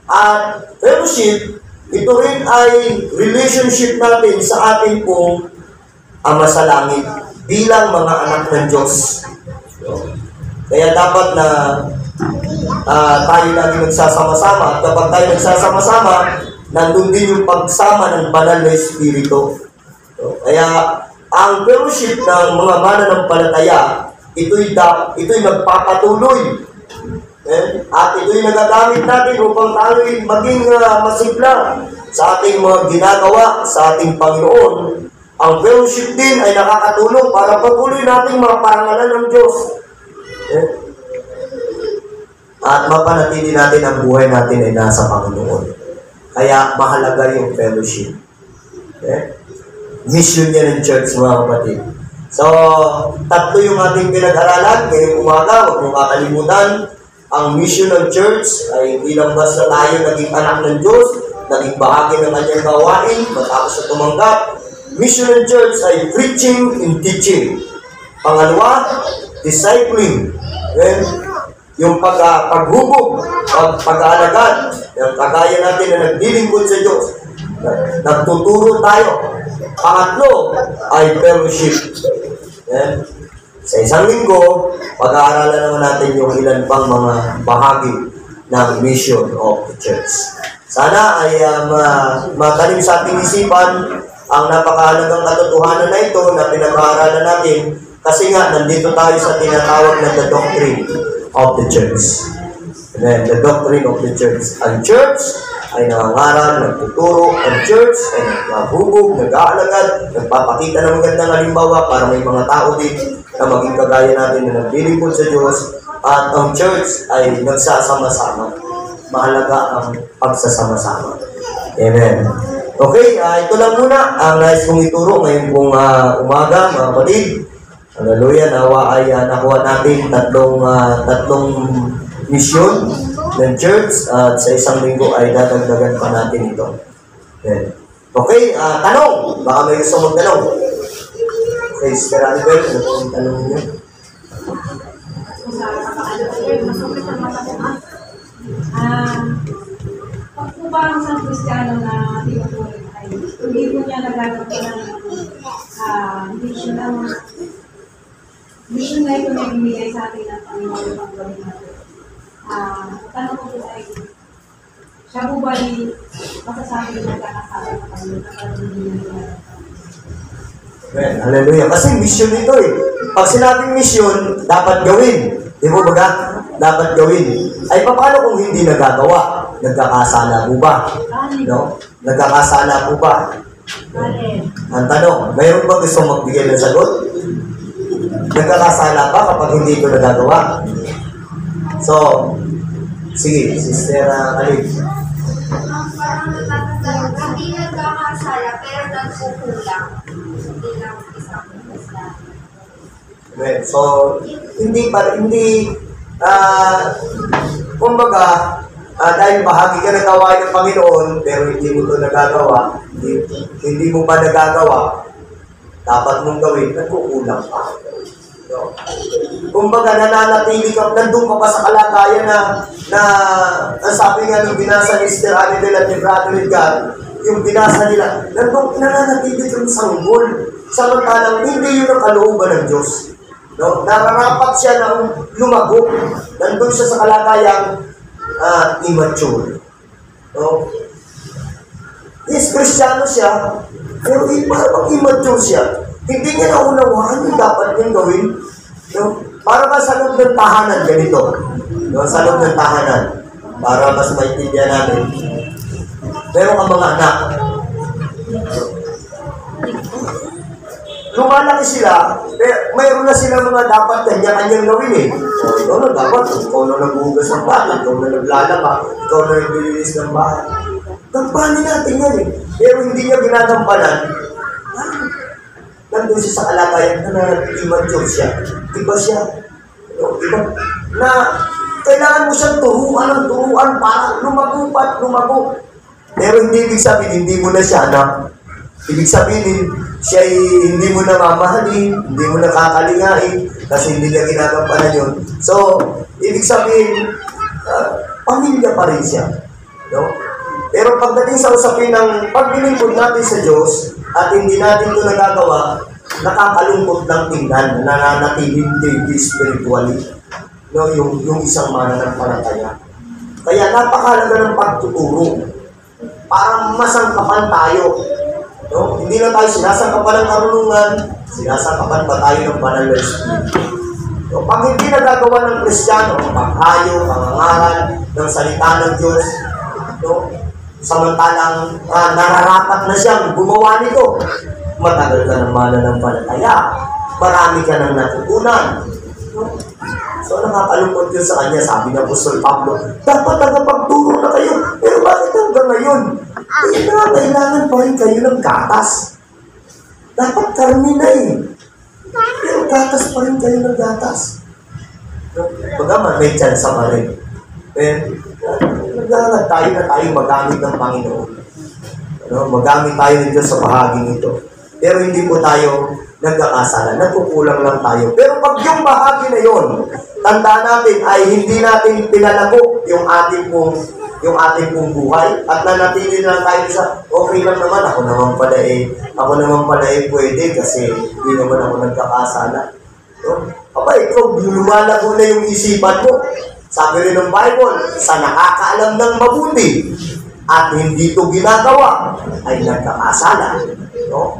Speaker 1: At fellowship, ito rin ay relationship natin sa ating pong Ama sa Langit bilang mga anak ng Diyos. Kaya dapat na tayo lagi nagsasama-sama. At kapag tayo nagsasama-sama, nandun din yung pagsama ng banal na Espiritu. Kaya ang fellowship ng mga mananampalataya, ito'y nagpapatuloy. At ito'y nagagamit natin upang tayo'y maging masigla sa ating mga ginagawa sa ating Panginoon. Ang fellowship din ay nakakatulong para patuloy nating maparangalan ng Diyos. At mapanatili natin ang buhay natin ay nasa Panginoon. Kaya mahalaga yung fellowship. Mission niya ng church, mga kapatid. So, tatlo yung ating pinag-aralan. Ngayong umaga, huwag mong kakalimutan. Ang mission ng church ay hindi lang basta tayo naging anak ng Diyos, naging bahagi ng kanyang gawain, matapos na tumanggap. Mission ng church ay preaching and teaching. Pangalawa, discipling. Yung paghubog, pag-aalagad, yung kagaya natin na naglilingkod sa Diyos. Nagtuturo tayo. Pangatlo ay fellowship. Sa isang linggo, pag-aaralan naman natin yung ilan pang mga bahagi ng mission of the church. Sana ay matalim sa ating isipan ang napakahalagang katotohanan na ito na pinag-aaralan natin kasi nga nandito tayo sa tinatawag na the doctrine of the church. Amen. The doctrine of the church. Ang church ay nangangaral, nagtuturo, ang church ay naghubog, nag-aalagad, nagpapakita ng magandang halimbawa para may mga tao din na maging kagaya natin na naglilingkod sa Diyos, at ang church ay nagsasama-sama. Mahalaga ang pagsasama-sama. Amen. Okay, ito lang muna ang nais kong ituro ngayon pong umaga, mga kapatid. Hallelujah, nawa ay nakuha natin tatlong mission ng church at sa isang linggo ay dadagdagan pa natin ito. Amen. Okay, tanong. Baka may gusto magtanong. Okay, Sister Annabelle, ano po ang tanong niyo?
Speaker 5: Pag po ba ang isang Kristiyano na tinutuloy ay hindi po niya nagagamit ng mission na ito na ibinigay sa atin ng Panginoon ng gawin natin. Tanong ko po ay, siya po ba ay masasabi na nagkakasama sa Panginoon?
Speaker 1: Amen. Hallelujah. Kasi mission ito eh. Pag sinabing mission, dapat gawin. Di mo ba? Dapat gawin. Ay, paano kung hindi nagagawa? Nagkakasala po ba? No? Nagkakasala po ba? Ang tanong, mayroon ba gusto magbigay ng sagot? Nagkakasala ba kapag hindi ito nagagawa? So, sige, Sister Alif.
Speaker 4: Parang natatanong, hindi nagkakasala pero nagkukulang. Hindi lang isang Kristiyano.
Speaker 1: Okay, so, kumbaga, dahil bahagi ka ng gawain ng Panginoon, pero hindi mo ito nagagawa, hindi mo pa nagagawa, dapat mong gawin, nagkukulang pa. So, kumbaga, nananatili ka, nandun ka pa sa kalagayan na sabi nga nung binasa ni Sister Annabelle at ni Brother Edgar, yung binasa nila, nandun, nananatili ka sa sanggol. Samantalang, hindi yun ang kalooban ng Diyos. No? Nararapat siya ng lumago. Nandun siya sa kalagayang immature. No? Yes, Kristiyano siya, pero parang immature siya. Hindi niya naunawaan yung dapat niyang gawin. No? Para ba sa loob ng tahanan, ganito. No? Sa loob ng tahanan, para mas maintindihan natin. Meron kang mga anak. Lumalaki sila, mayroon na sila mga dapat kanya-kanyang gawin eh. So, ikaw na dapat, ikaw na naghuhugas ng bata, ikaw na naglalaba, ikaw na naglilinis ng bahay. Gampanin natin yan eh. Pero hindi niya ginagampanan. Nandun siya sa kalagayan na immature siya. Iba siya. Iba. Na kailangan mo siyang turuan ng turuan para lumago. Pero hindi ibig sabihin, hindi mo na siya anak. Ibig sabihin, siya hindi mo na mamahalin, hindi mo na kakalingain, kasi hindi niya ginagampanan yun. So, ibig sabihin, pamilya pa rin siya. No? Pero pagdating sa usapin ng paglilingkod natin sa Diyos, at hindi natin ito nagagawa, nakakalungkot lang tingnan, nananatiling spiritually. No? Yung isang mananampalataya. Kaya napakalaga ng pagtuturo. Para masangkapan tayo. No? Hindi na tayo sinasangkapan ng karunungan, sinasangkapan pa tayo ng banal na Espiritu. No? Pag hindi nagagawa ng Kristiyano, paghayo, pangangaral ng salita ng Diyos, no? Samantalang nararapat na siyang gumawa nito, matagal ka ng mananampalataya, marami ka nang natutunan. No? So nakakalungkot yun sa kanya, sabi ng Apostol Pablo, dapat nagpagturo na kayo, pero bakit hanggang ngayon? Kailangan pa rin kayo ng gatas. Dapat karmi na eh. Pero gatas pa rin kayo ng gatas. Bagaman may chance pa rin. Naglalagad tayo na tayo magamit ng Panginoon. Magamit tayo ng Diyos sa bahaging ito. Pero hindi po tayo nagkakasala. Nagkukulang lang tayo. Pero pag yung bahagi na yon, tandaan natin ay hindi natin pinalago yung ating pong buhay at nanatili lang tayo sa okay lang naman, ako naman pala pwede kasi hindi naman ako nagkakasala. Ikaw, lumalago na yung isipan mo. Sabi rin ng Bible, sa nakakaalam ng mabuti at hindi ito ginagawa ay nagkakasala. No?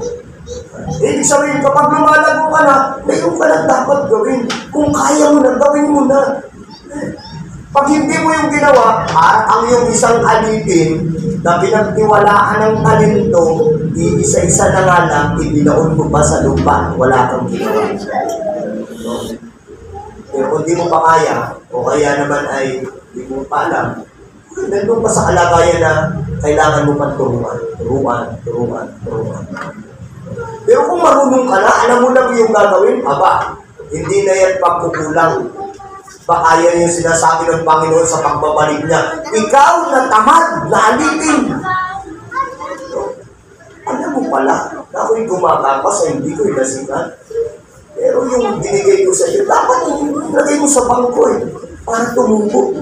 Speaker 1: Ibig sabihin, kapag lumalago ka na, mayroon ka na dapat gawin. Kung kaya mo na, gawin mo na. Pag hindi mo yung ginawa, ang yung isang alipin na pinagtiwalaan ng talento, iisa-isa na nga lang, ibinaon mo pa sa lupa, wala kang ginawa. No? Pero kung di mo pa kaya, o kaya naman ay di mo pa alam, nandun pa sa kalagayan na kailangan mo pang turuan. Pero kung marunong ka na, alam mo lang yung gagawin, hindi na yan pagkukulang. Baka yan yung sinasabi ng Panginoon sa pagbabalik niya. Ikaw na tamad, na alipin. Alam mo pala, na ako'y gumagapas sa hindi ko'y nasinan. Pero yung binigay ko sa iyo, dapat ilagay mo sa bangko para tumubo.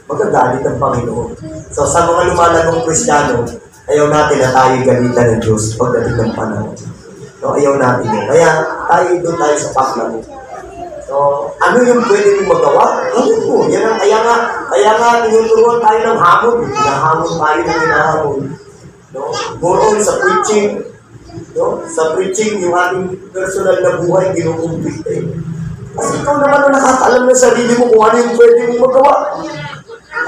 Speaker 1: Magagalit ang Panginoon. So sa mga lumalagong Kristiyano, ayaw natin na tayo galitan ng Diyos pagdating ng panahon. So ayaw natin yun. Kaya doon tayo sa paklago. So ano yung pwede mong magawa? Gawin mo. Yan ang, kaya nga tinuturuan tayo ng hamon. Hinahamon tayo ng hinahamon. No? More on sa preaching. No? Sa preaching, yung ating personal na buhay, ginukumpit Kasi ikaw naman ang nakakaalam ng sarili mo kung ano yung pwede mong magawa.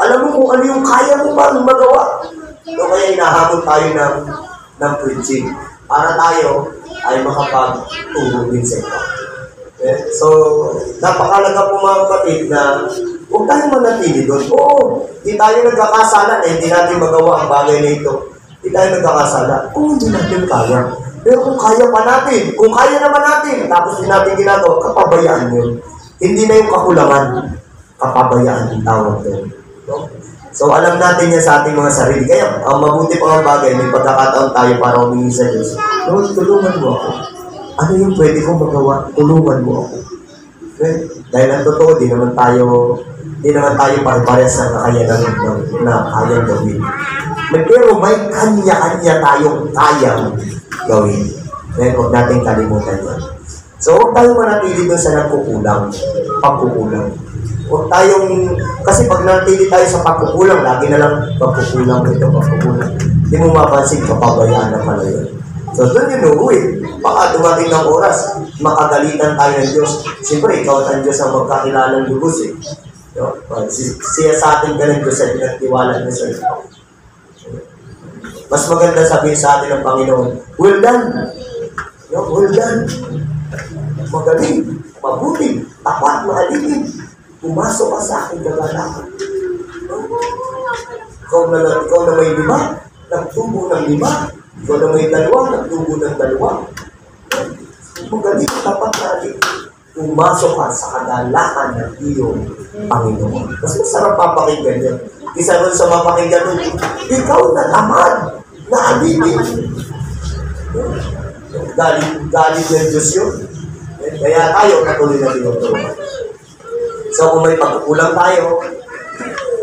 Speaker 1: Alam mo kung ano yung kaya mo ba magawa. So, kaya hinahamon tayo ng preaching para tayo ay makapagturo din sa ito. Okay? So, napakalaga po mga kapatid na huwag tayong manatili doon. Oo, di tayo nagkakasala na hindi natin magawa ang bagay na ito. Di tayo nagkakasala kung hindi natin kaya. Pero kung kaya pa natin, kung kaya naman natin, tapos hindi natin ginagawa, kapabayaan yun. Hindi na yung kakulangan, kapabayaan yung tawag doon. No? So, alam natin yan sa ating mga sarili. Kaya, ang mabuti pang bagay, may pagkakataon tayo para humingi sa Diyos. Lord, tulungan mo ako. Ano yung pwede kong magawa? Tulungan mo ako. Okay? Dahil ang totoo, di naman tayo pare-pares na kakayanan na kayang gawin. Pero may kanya-kanya tayong kayang gawin. Kaya huwag natin kalimutan yan. So, huwag tayong manatili doon sa nagkukulang, pagkukulang. Huwag tayong, kasi pag natili tayo sa pagkukulang, lagi na lang pagkukulang ito, pagkukulang. Hindi mo mapansin, kapabayaan na pala yun. So, doon yun uuwi. Baka dumating ng oras, makagalitan tayo ng Diyos. Siyempre, ikaw at ang Diyos ang magkakilalang lubos eh. No? Siya sa atin ka ng Diyos ay pinagtiwala niya sa'yo. Mas maganda sabihin sa atin ng Panginoon, well done. No? Well done. Magaling, mabuti, tapat, mahalipin. Pumasok ka sa aking kagalakan. Ikaw na may 5, nagtubo ng 5. Ikaw na may 2, nagtubo ng 2. Magaling, tapat, mahalipin. Pumasok ka sa kagalakan ng iyong Panginoon. Mas masarap papakinggan yan. Isa rin sa mapakinggan nun, ikaw na tamad, na alipin. Galing ng Diyos yun. Kaya tayo, patuloy na tinutulungan. So kung may pagkukulang tayo,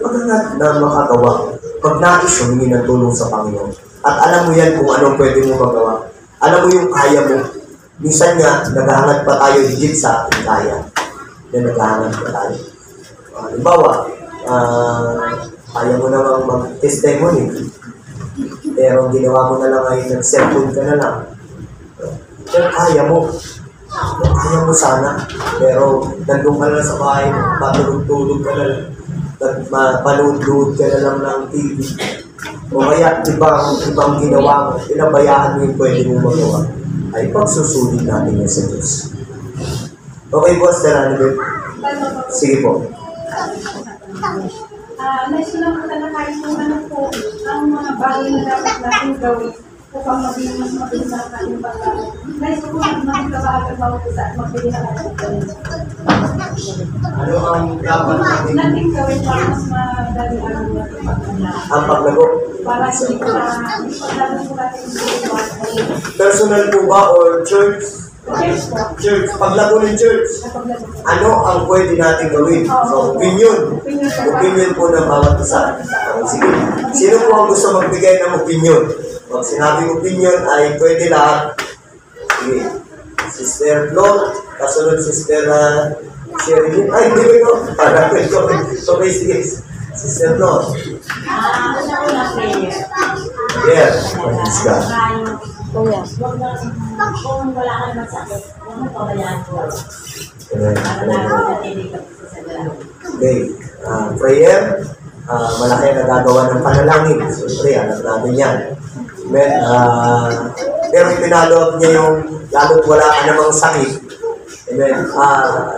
Speaker 1: maganda na makagawa. Pag nais, humingi ng tulong sa Panginoon. At alam mo yan kung anong pwede mo magawa. Alam mo yung kaya mo. Minsan nga, naghahangat pa tayo higit sa ating kaya. Naghahangat pa tayo. Halimbawa, kaya mo namang mag-testimony. Pero ang ginawa mo na lang ay nag-cellphone ka na lang. Pero kaya mo. Kaya mo sana. Pero nandun ka na sa bahay, patulog-tulog ka na lang. Panood-load ka na lang ng TV. O kaya ibang ginawa mo, pinabayaan mo yung pwede mo magawa. Ay pagsusulit natin yan sa Diyos. Okay, boss, Teranibet? Sige po.
Speaker 5: Nais ko lang matalakay kung ano po ang mga bagay na dapat natin gawin upang maging mas mabilis ang ating pagkakas. Nais ko po magkabahag ang bawat isa at magbili ng ating gawin.
Speaker 1: Ano ang dapat
Speaker 5: Natin gawin para mas madali ang ating pagkakas.
Speaker 1: ang paglago?
Speaker 5: Para hindi paglago po natin sa
Speaker 1: Personal po ba or church?
Speaker 5: church po.
Speaker 1: Church. Paglago ng church.
Speaker 5: Paglago po.
Speaker 1: Ano ang pwede natin gawin? So, opinion. Opinion po ng bawat isa. Sige. Sino po ang gusto magbigay ng opinion? Pag sinabing opinion ay pwede lahat. Sige. Sister Flo, kasunod Sister Sherilyn. Ay, hindi ko. Okay, sige. Sister Flo.
Speaker 3: Una prayer.
Speaker 1: Yeah. Praise God.
Speaker 3: Kung wala ka naman sakit, huwag mo pabayaan ko.
Speaker 1: Amen.
Speaker 3: Para nakakatinig ka sa galaw.
Speaker 1: Okay. Prayer. Malaki ang nagagawa ng panalangin. Siyempre, alam natin yan. Amen. Pero ipinaloob niya yung lalo't wala ka namang sakit. Amen.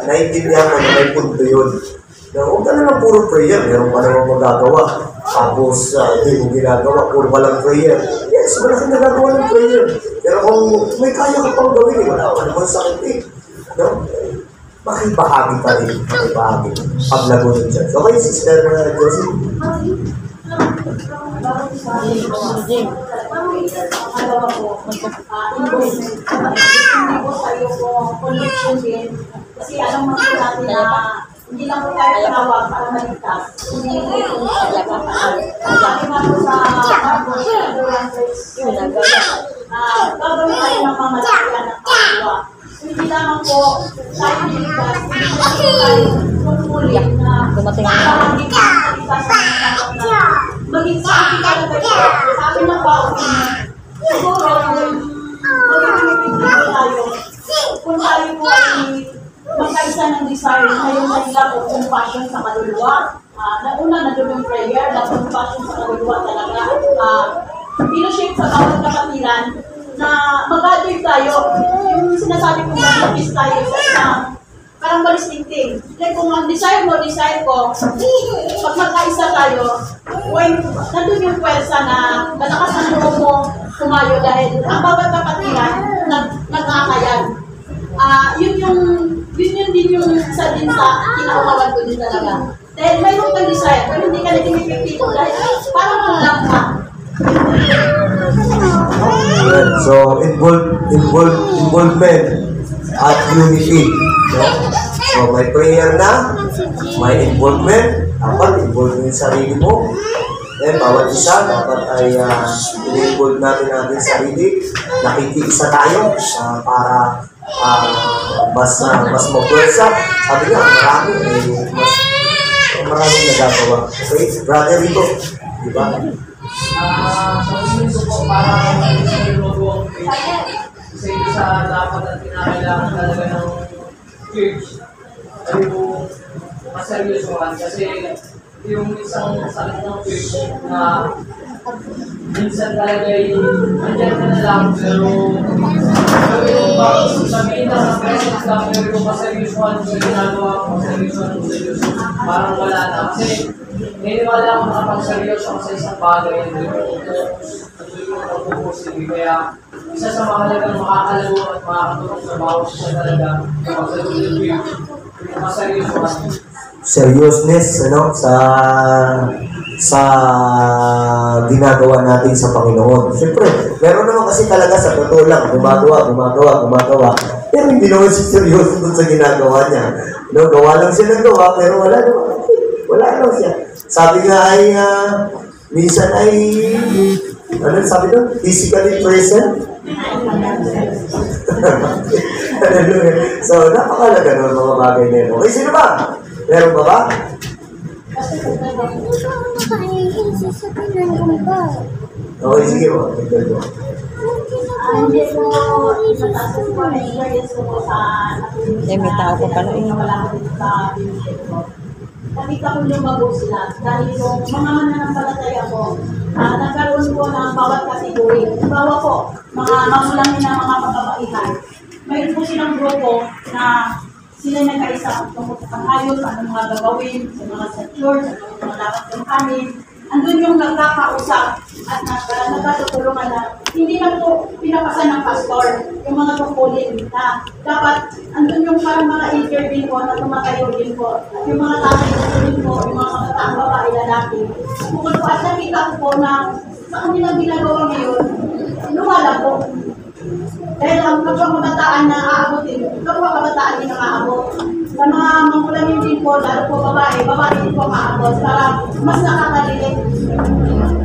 Speaker 1: Naintindihan ko na may punto yun. Huwag ka naman puro prayer. Meron pa naman magagawa. Tapos, hindi mo ginagawa. Puro walang prayer. Yes, malaki nagagawa ng prayer. Pero kung may kaya ka pang gawin, wala ka namang sakit eh. No? Makibahagi pa rin. Makibahagi. Paglago ng church. Okay, Sister Josie?
Speaker 3: Pangalawa po, investment. Hindi po tayo po connection din. Kasi alam mo po natin na hindi lang po tayo tawag para maligtas. Hindi po yung talaga. Sabi nga po sa gagawin tayo ng mamalakihan ng kapwa. Hindi lamang po tayo niligtas, hindi po tayo tumulit na parang hindi po maligtas ang mga na maging sabi talaga ito. Sabi ng pauwinan, siguro magiging tayo kung tayo po ay magkaisa ng desire na yung nagla po compassion sa kaluluwa. Nauna na doon yung prayer, na compassion sa kaluluwa talaga. Ino-shape sa bawat kapatiran na mag-gather tayo. Yung sinasabi ko na mag-kiss tayo sa isang parang balisting-ting. Like kung ang desire mo, desire ko, pag magkaisa tayo, when nandun yung pwersa na malakas ang loob mo kumayo dahil ang bawat kapatiran nagkakayan. Yun din yung isa din sa kinaukawan ko din talaga. Dahil mayroon kang desire, pero hindi ka naging epektibo dahil parang lang ka.
Speaker 1: So, involvement at unity. No? So, may prayer na, may involvement, dapat involve mo yung sarili mo. Then, bawat isa, dapat ay in-involve natin ating sarili. Nakikiisa tayo para mas mapwersa. Sabi nga, marami, mas maraming nagagawa. Okay? Brother Rico, di ba?
Speaker 2: Sa tingin ko po, para maging isa ito sa dapat at kinakailangan talaga ng church ay yung maseryosohan kasi yung isang sakit ng church na minsan talaga ay andyan ka na lang pero sabihin na sa presence lang pero kung maseryosohan mo sa ginagawa mo, maseryosohan mo sa Diyos, parang wala na kasi niniwala ako na kapag seryoso ako sa isang bagay, hindi mo pag-pupusin. Kaya isa sa mahalagang makakalago at makakatulong sa bawat isa talaga kapag sa Diyos, maseryosohan.
Speaker 1: Seriousness, ano, sa ginagawa natin sa Panginoon. Siyempre, meron naman kasi talaga sa totoo lang, gumagawa. Pero hindi naman siya seryoso dun sa ginagawa niya. No, gawa lang siya ng gawa, pero wala lang siya. Sabi nga ay, minsan ay, ano sabi doon? Physically present. So, napakalaga naman mga bagay na yun. Okay, sino ba? Meron ba ba? Okay, sige mo.
Speaker 3: Hindi po, mataas po na experience ko po sa
Speaker 7: may tao pa pala eh.
Speaker 3: wala ko dito sa pinigil ko. Nakita ko lumago sila dahil yung mga mananampalataya ko, nagkaroon po ng bawat kategory. Bawa po, mga mamulamin ng mga pagkabaihan. Mayroon po silang grupo na sila nagkaisa tungkol sa pangayos, anong mga gagawin, sa mga sa church, anong mga dapat yung kanin. Andun yung nagkakausap at nagkatutulungan na hindi na po pinapasan ng pastor yung mga tungkulin na dapat andun yung parang mga interview po na tumatayo din po at yung mga tatay din po, yung mga kabataang babae lalaki. Bukod po at nakita ko po na sa kanilang ginagawa ngayon, lumala po. Dahil ang kapag kabataan na aabotin, kapag kabataan din ang aabot. Sa mga mamulamin din po, lalo po babae din po maabot para mas nakakalilit.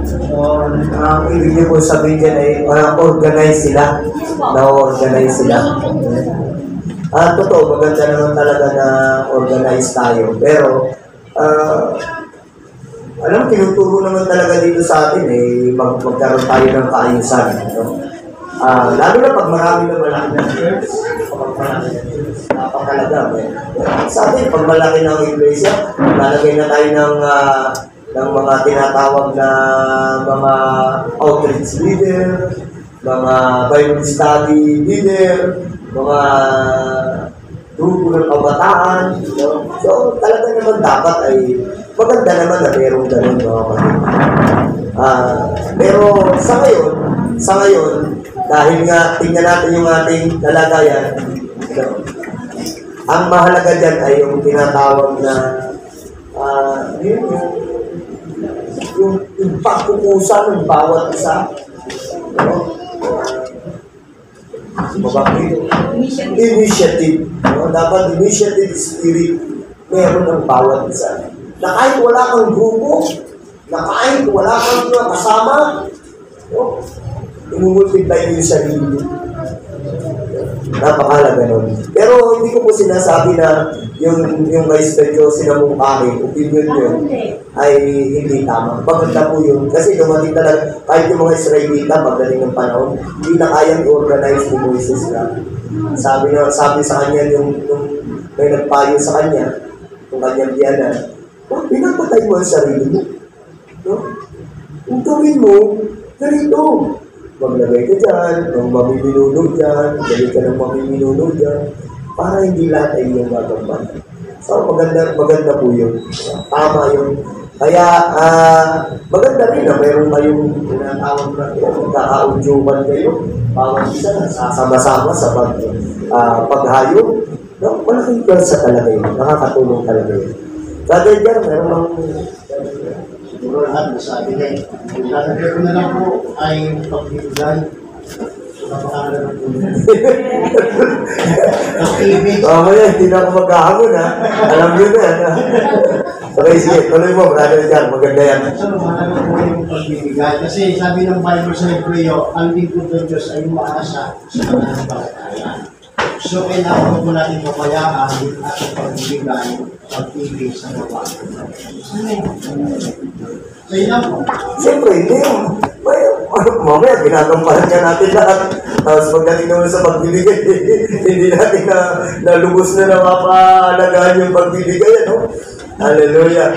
Speaker 1: So, ang ibig niyo po sabihin dyan ay organize sila. Na-organize sila. Totoo, maganda naman talaga na organize tayo. Pero, alam, tinuturo naman talaga dito sa atin magkaroon tayo ng kaayusan. No? Lalo na pag marami na malaki ng church, napakalaga. Sa atin, pag malaki ng iglesia, lalagay na tayo ng mga tinatawag na mga outreach leader, mga Bible study leader, mga grupo ng kabataan. No? So, talaga naman dapat ay maganda naman na mayroong ganun mga kapatid. Pero sa ngayon, dahil nga tingnan natin yung ating lalagayan, ang mahalaga dyan ay yung tinatawag na yung pagkukusa ng bawat isa. Initiative. Dapat initiative spirit meron ng bawat isa. Na kahit wala kang grupo, na kahit wala kang kasama, imumultiply yung sarili. Napakalaga nun. Pero hindi ko po sinasabi na yung vice president na mungkahi, opinion yun, ay hindi tama. Maganda po yun. Kasi dumating talaga, kahit yung mga Israelita, pagdating ng panahon, hindi na kayang i-organize ni Moises na. Sabi sa kanya, yung may nagpayo sa kanya, yung kanyang biyanan, pinapatay mo ang sarili mo. No? Kung gawin mo, ganito. Maglagay ka dyan, ng mamiminuno dyan, galit ka ng mamiminuno dyan, para hindi lahat ay iyong gagawin. So, maganda po yun. Tama yun. Kaya, maganda rin na mayroon kayong tinatawag na magkaka-audyuman kayo, bawat isa na sasama-sama sa paghayo. No? Malaking pwersa talaga yun. Nakakatulong talaga yun. Kaya dyan, meron
Speaker 6: Siguro lahat masabi na eh. Yung lalagay ko na lang po ay pagbibigay. Napakala ng po. Pag-ibig.
Speaker 1: Mamaya, hindi na ako magkahamon ha. Alam nyo na yan ha. Okay, sige. Tuloy mo, brother dyan. Maganda yan.
Speaker 6: So, mahalaga po yung pagbibigay. Kasi sabi ng Bible sa Hebreo, ang lingkod ng Diyos ay umaasa sa pananampalataya. So, kailangan po natin papayaan at pagbibigay pag-ibig sa baba. So, yun lang po.
Speaker 1: Siyempre, hindi. Mamaya, ginagampahan ka natin lahat. Tapos pagdating naman sa pagbibigay, hindi natin nalubos na napapahalagaan yung pagbibigay. Ano? Hallelujah.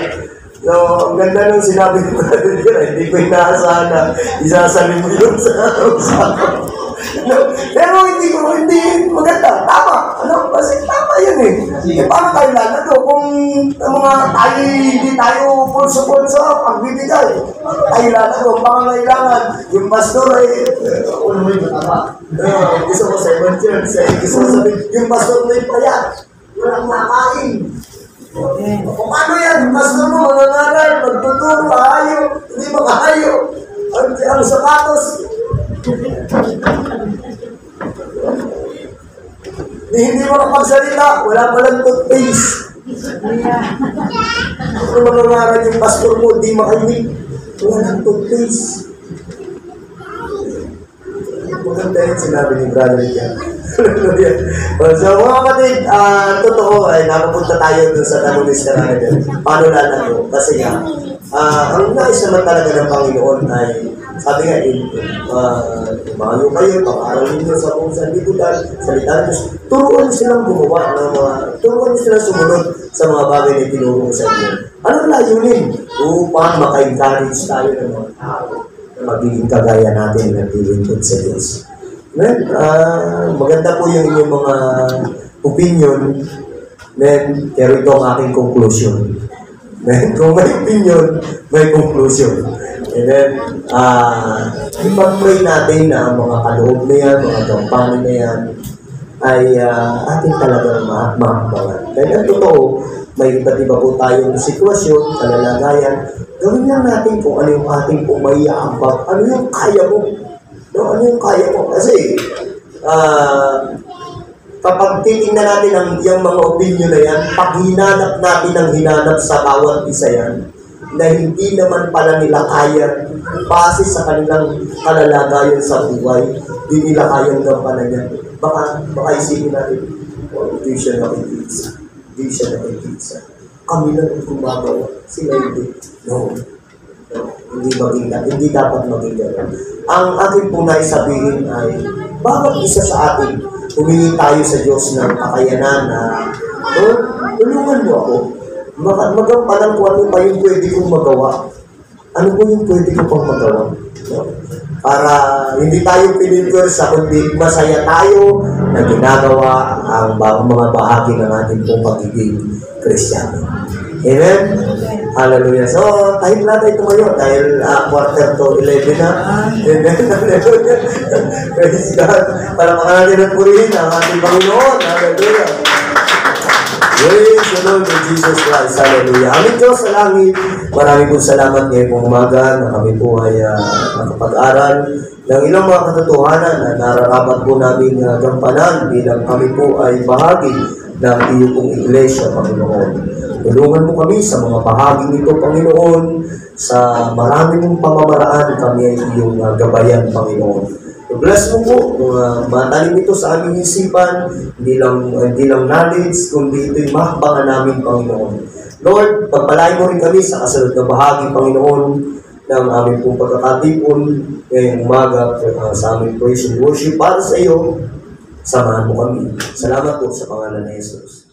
Speaker 1: So, ang ganda nung sinabi ko natin hindi ko inaasahan na isasalim mo yun sa usapan. No, pero hindi maganda. Tama. Ano? Kasi tama yun eh. Paano tayo lalado kung hindi tayo pulso-pulso pagbibigay? Tayo lalado, pangangailangan. Yung pastor ay, gusto ko sa ibang church, gusto ko sabihin, yung pastor may payat. Walang makain. Paano yan? Yung pastor mo, mangangaral, magtuturo, maayo, hindi makahayo. Ang sapatos, hindi makapagsalita, wala palang toothpaste. Kung mangangaral yung pastor mo, di makainig, walang toothpaste. Maganda yung sinabi ni Brother Jan. So mga kapatid, totoo ay nakapunta tayo dun sa tanong ni Sir Ryan. Paano lalago? Kasi nga, ang nais naman talaga ng Panginoon ay, sabi nga, tumayo kayo, pag-aralin nyo sa kung saan libutan, salita Diyos, turuan nyo silang gumawa ng turuan nyo silang sumunod sa mga bagay na tinuro sa inyo. Anong layunin? Upang maka-encourage tayo ng mga tao na magiging kagaya natin na naglilingkod sa Diyos. Maganda po yung inyong mga opinion, pero ito ang aking conclusion. Kung may opinion, may conclusion. And then, ipag-pray natin na ang mga kaloob na yan, mga kampanya na yan, ay ating talagang mahambangan. Dahil ang totoo, may iba't iba po tayong sitwasyon, kalalagayan, gawin lang natin kung ano yung ating pumayambag, ano yung kaya mo. No? Ano yung kaya mo? Kasi, kapag titingnan natin yung mga opinion na yan, pag hinanap natin ang hinanap sa bawat isa yan, na hindi naman pala nila kaya, base sa kanilang kalalagayan sa buhay, hindi nila kayang gampanan yan. Baka isipin natin, hindi siya nakikita. Hindi siya nakikita. Kami lang ang gumagawa. Sila hindi. No. Hindi dapat maging gano'n. Ang ating po naisabihin ay, bawat isa sa atin, humingi tayo sa Diyos ng kakayanan na, tulungan mo ako. Magampanan ko ano pa yung pwede kong magawa. Ano po yung pwede ko pang magawa? No? Para hindi tayo pinipwersa, kundi masaya tayo na ginagawa ang mga bahagi ng ating pong pagiging Kristiyano. Amen? Hallelujah. So, kahit na tayo tumayo dahil 11:45 na. Amen? Hallelujah. Praise God. Para makanatin at purihin ang ating Panginoon. Hallelujah. Praise the Lord of Jesus Christ. Hallelujah. Aming Diyos sa langit, maraming po salamat ngayon pong umaga na kami po ay nakapag-aral ng ilang mga katotohanan na nararapat po namin gampanan bilang kami po ay bahagi ng iyo pong iglesia, Panginoon. Tulungan mo kami sa mga bahagi nito, Panginoon, sa marami mong pamamaraan kami ay iyong gabayan, Panginoon. Bless mo po, matalim ito sa aming isipan, hindi lang knowledge, kundi ito'y mahbangan namin, Panginoon. Lord, pagpalain mo rin kami sa kasunod na bahagi, Panginoon, ng aming pong pagkakatipon ngayong umaga sa aming praise and worship para sa iyo. Samahan mo kami. Salamat po sa pangalan ni Jesus.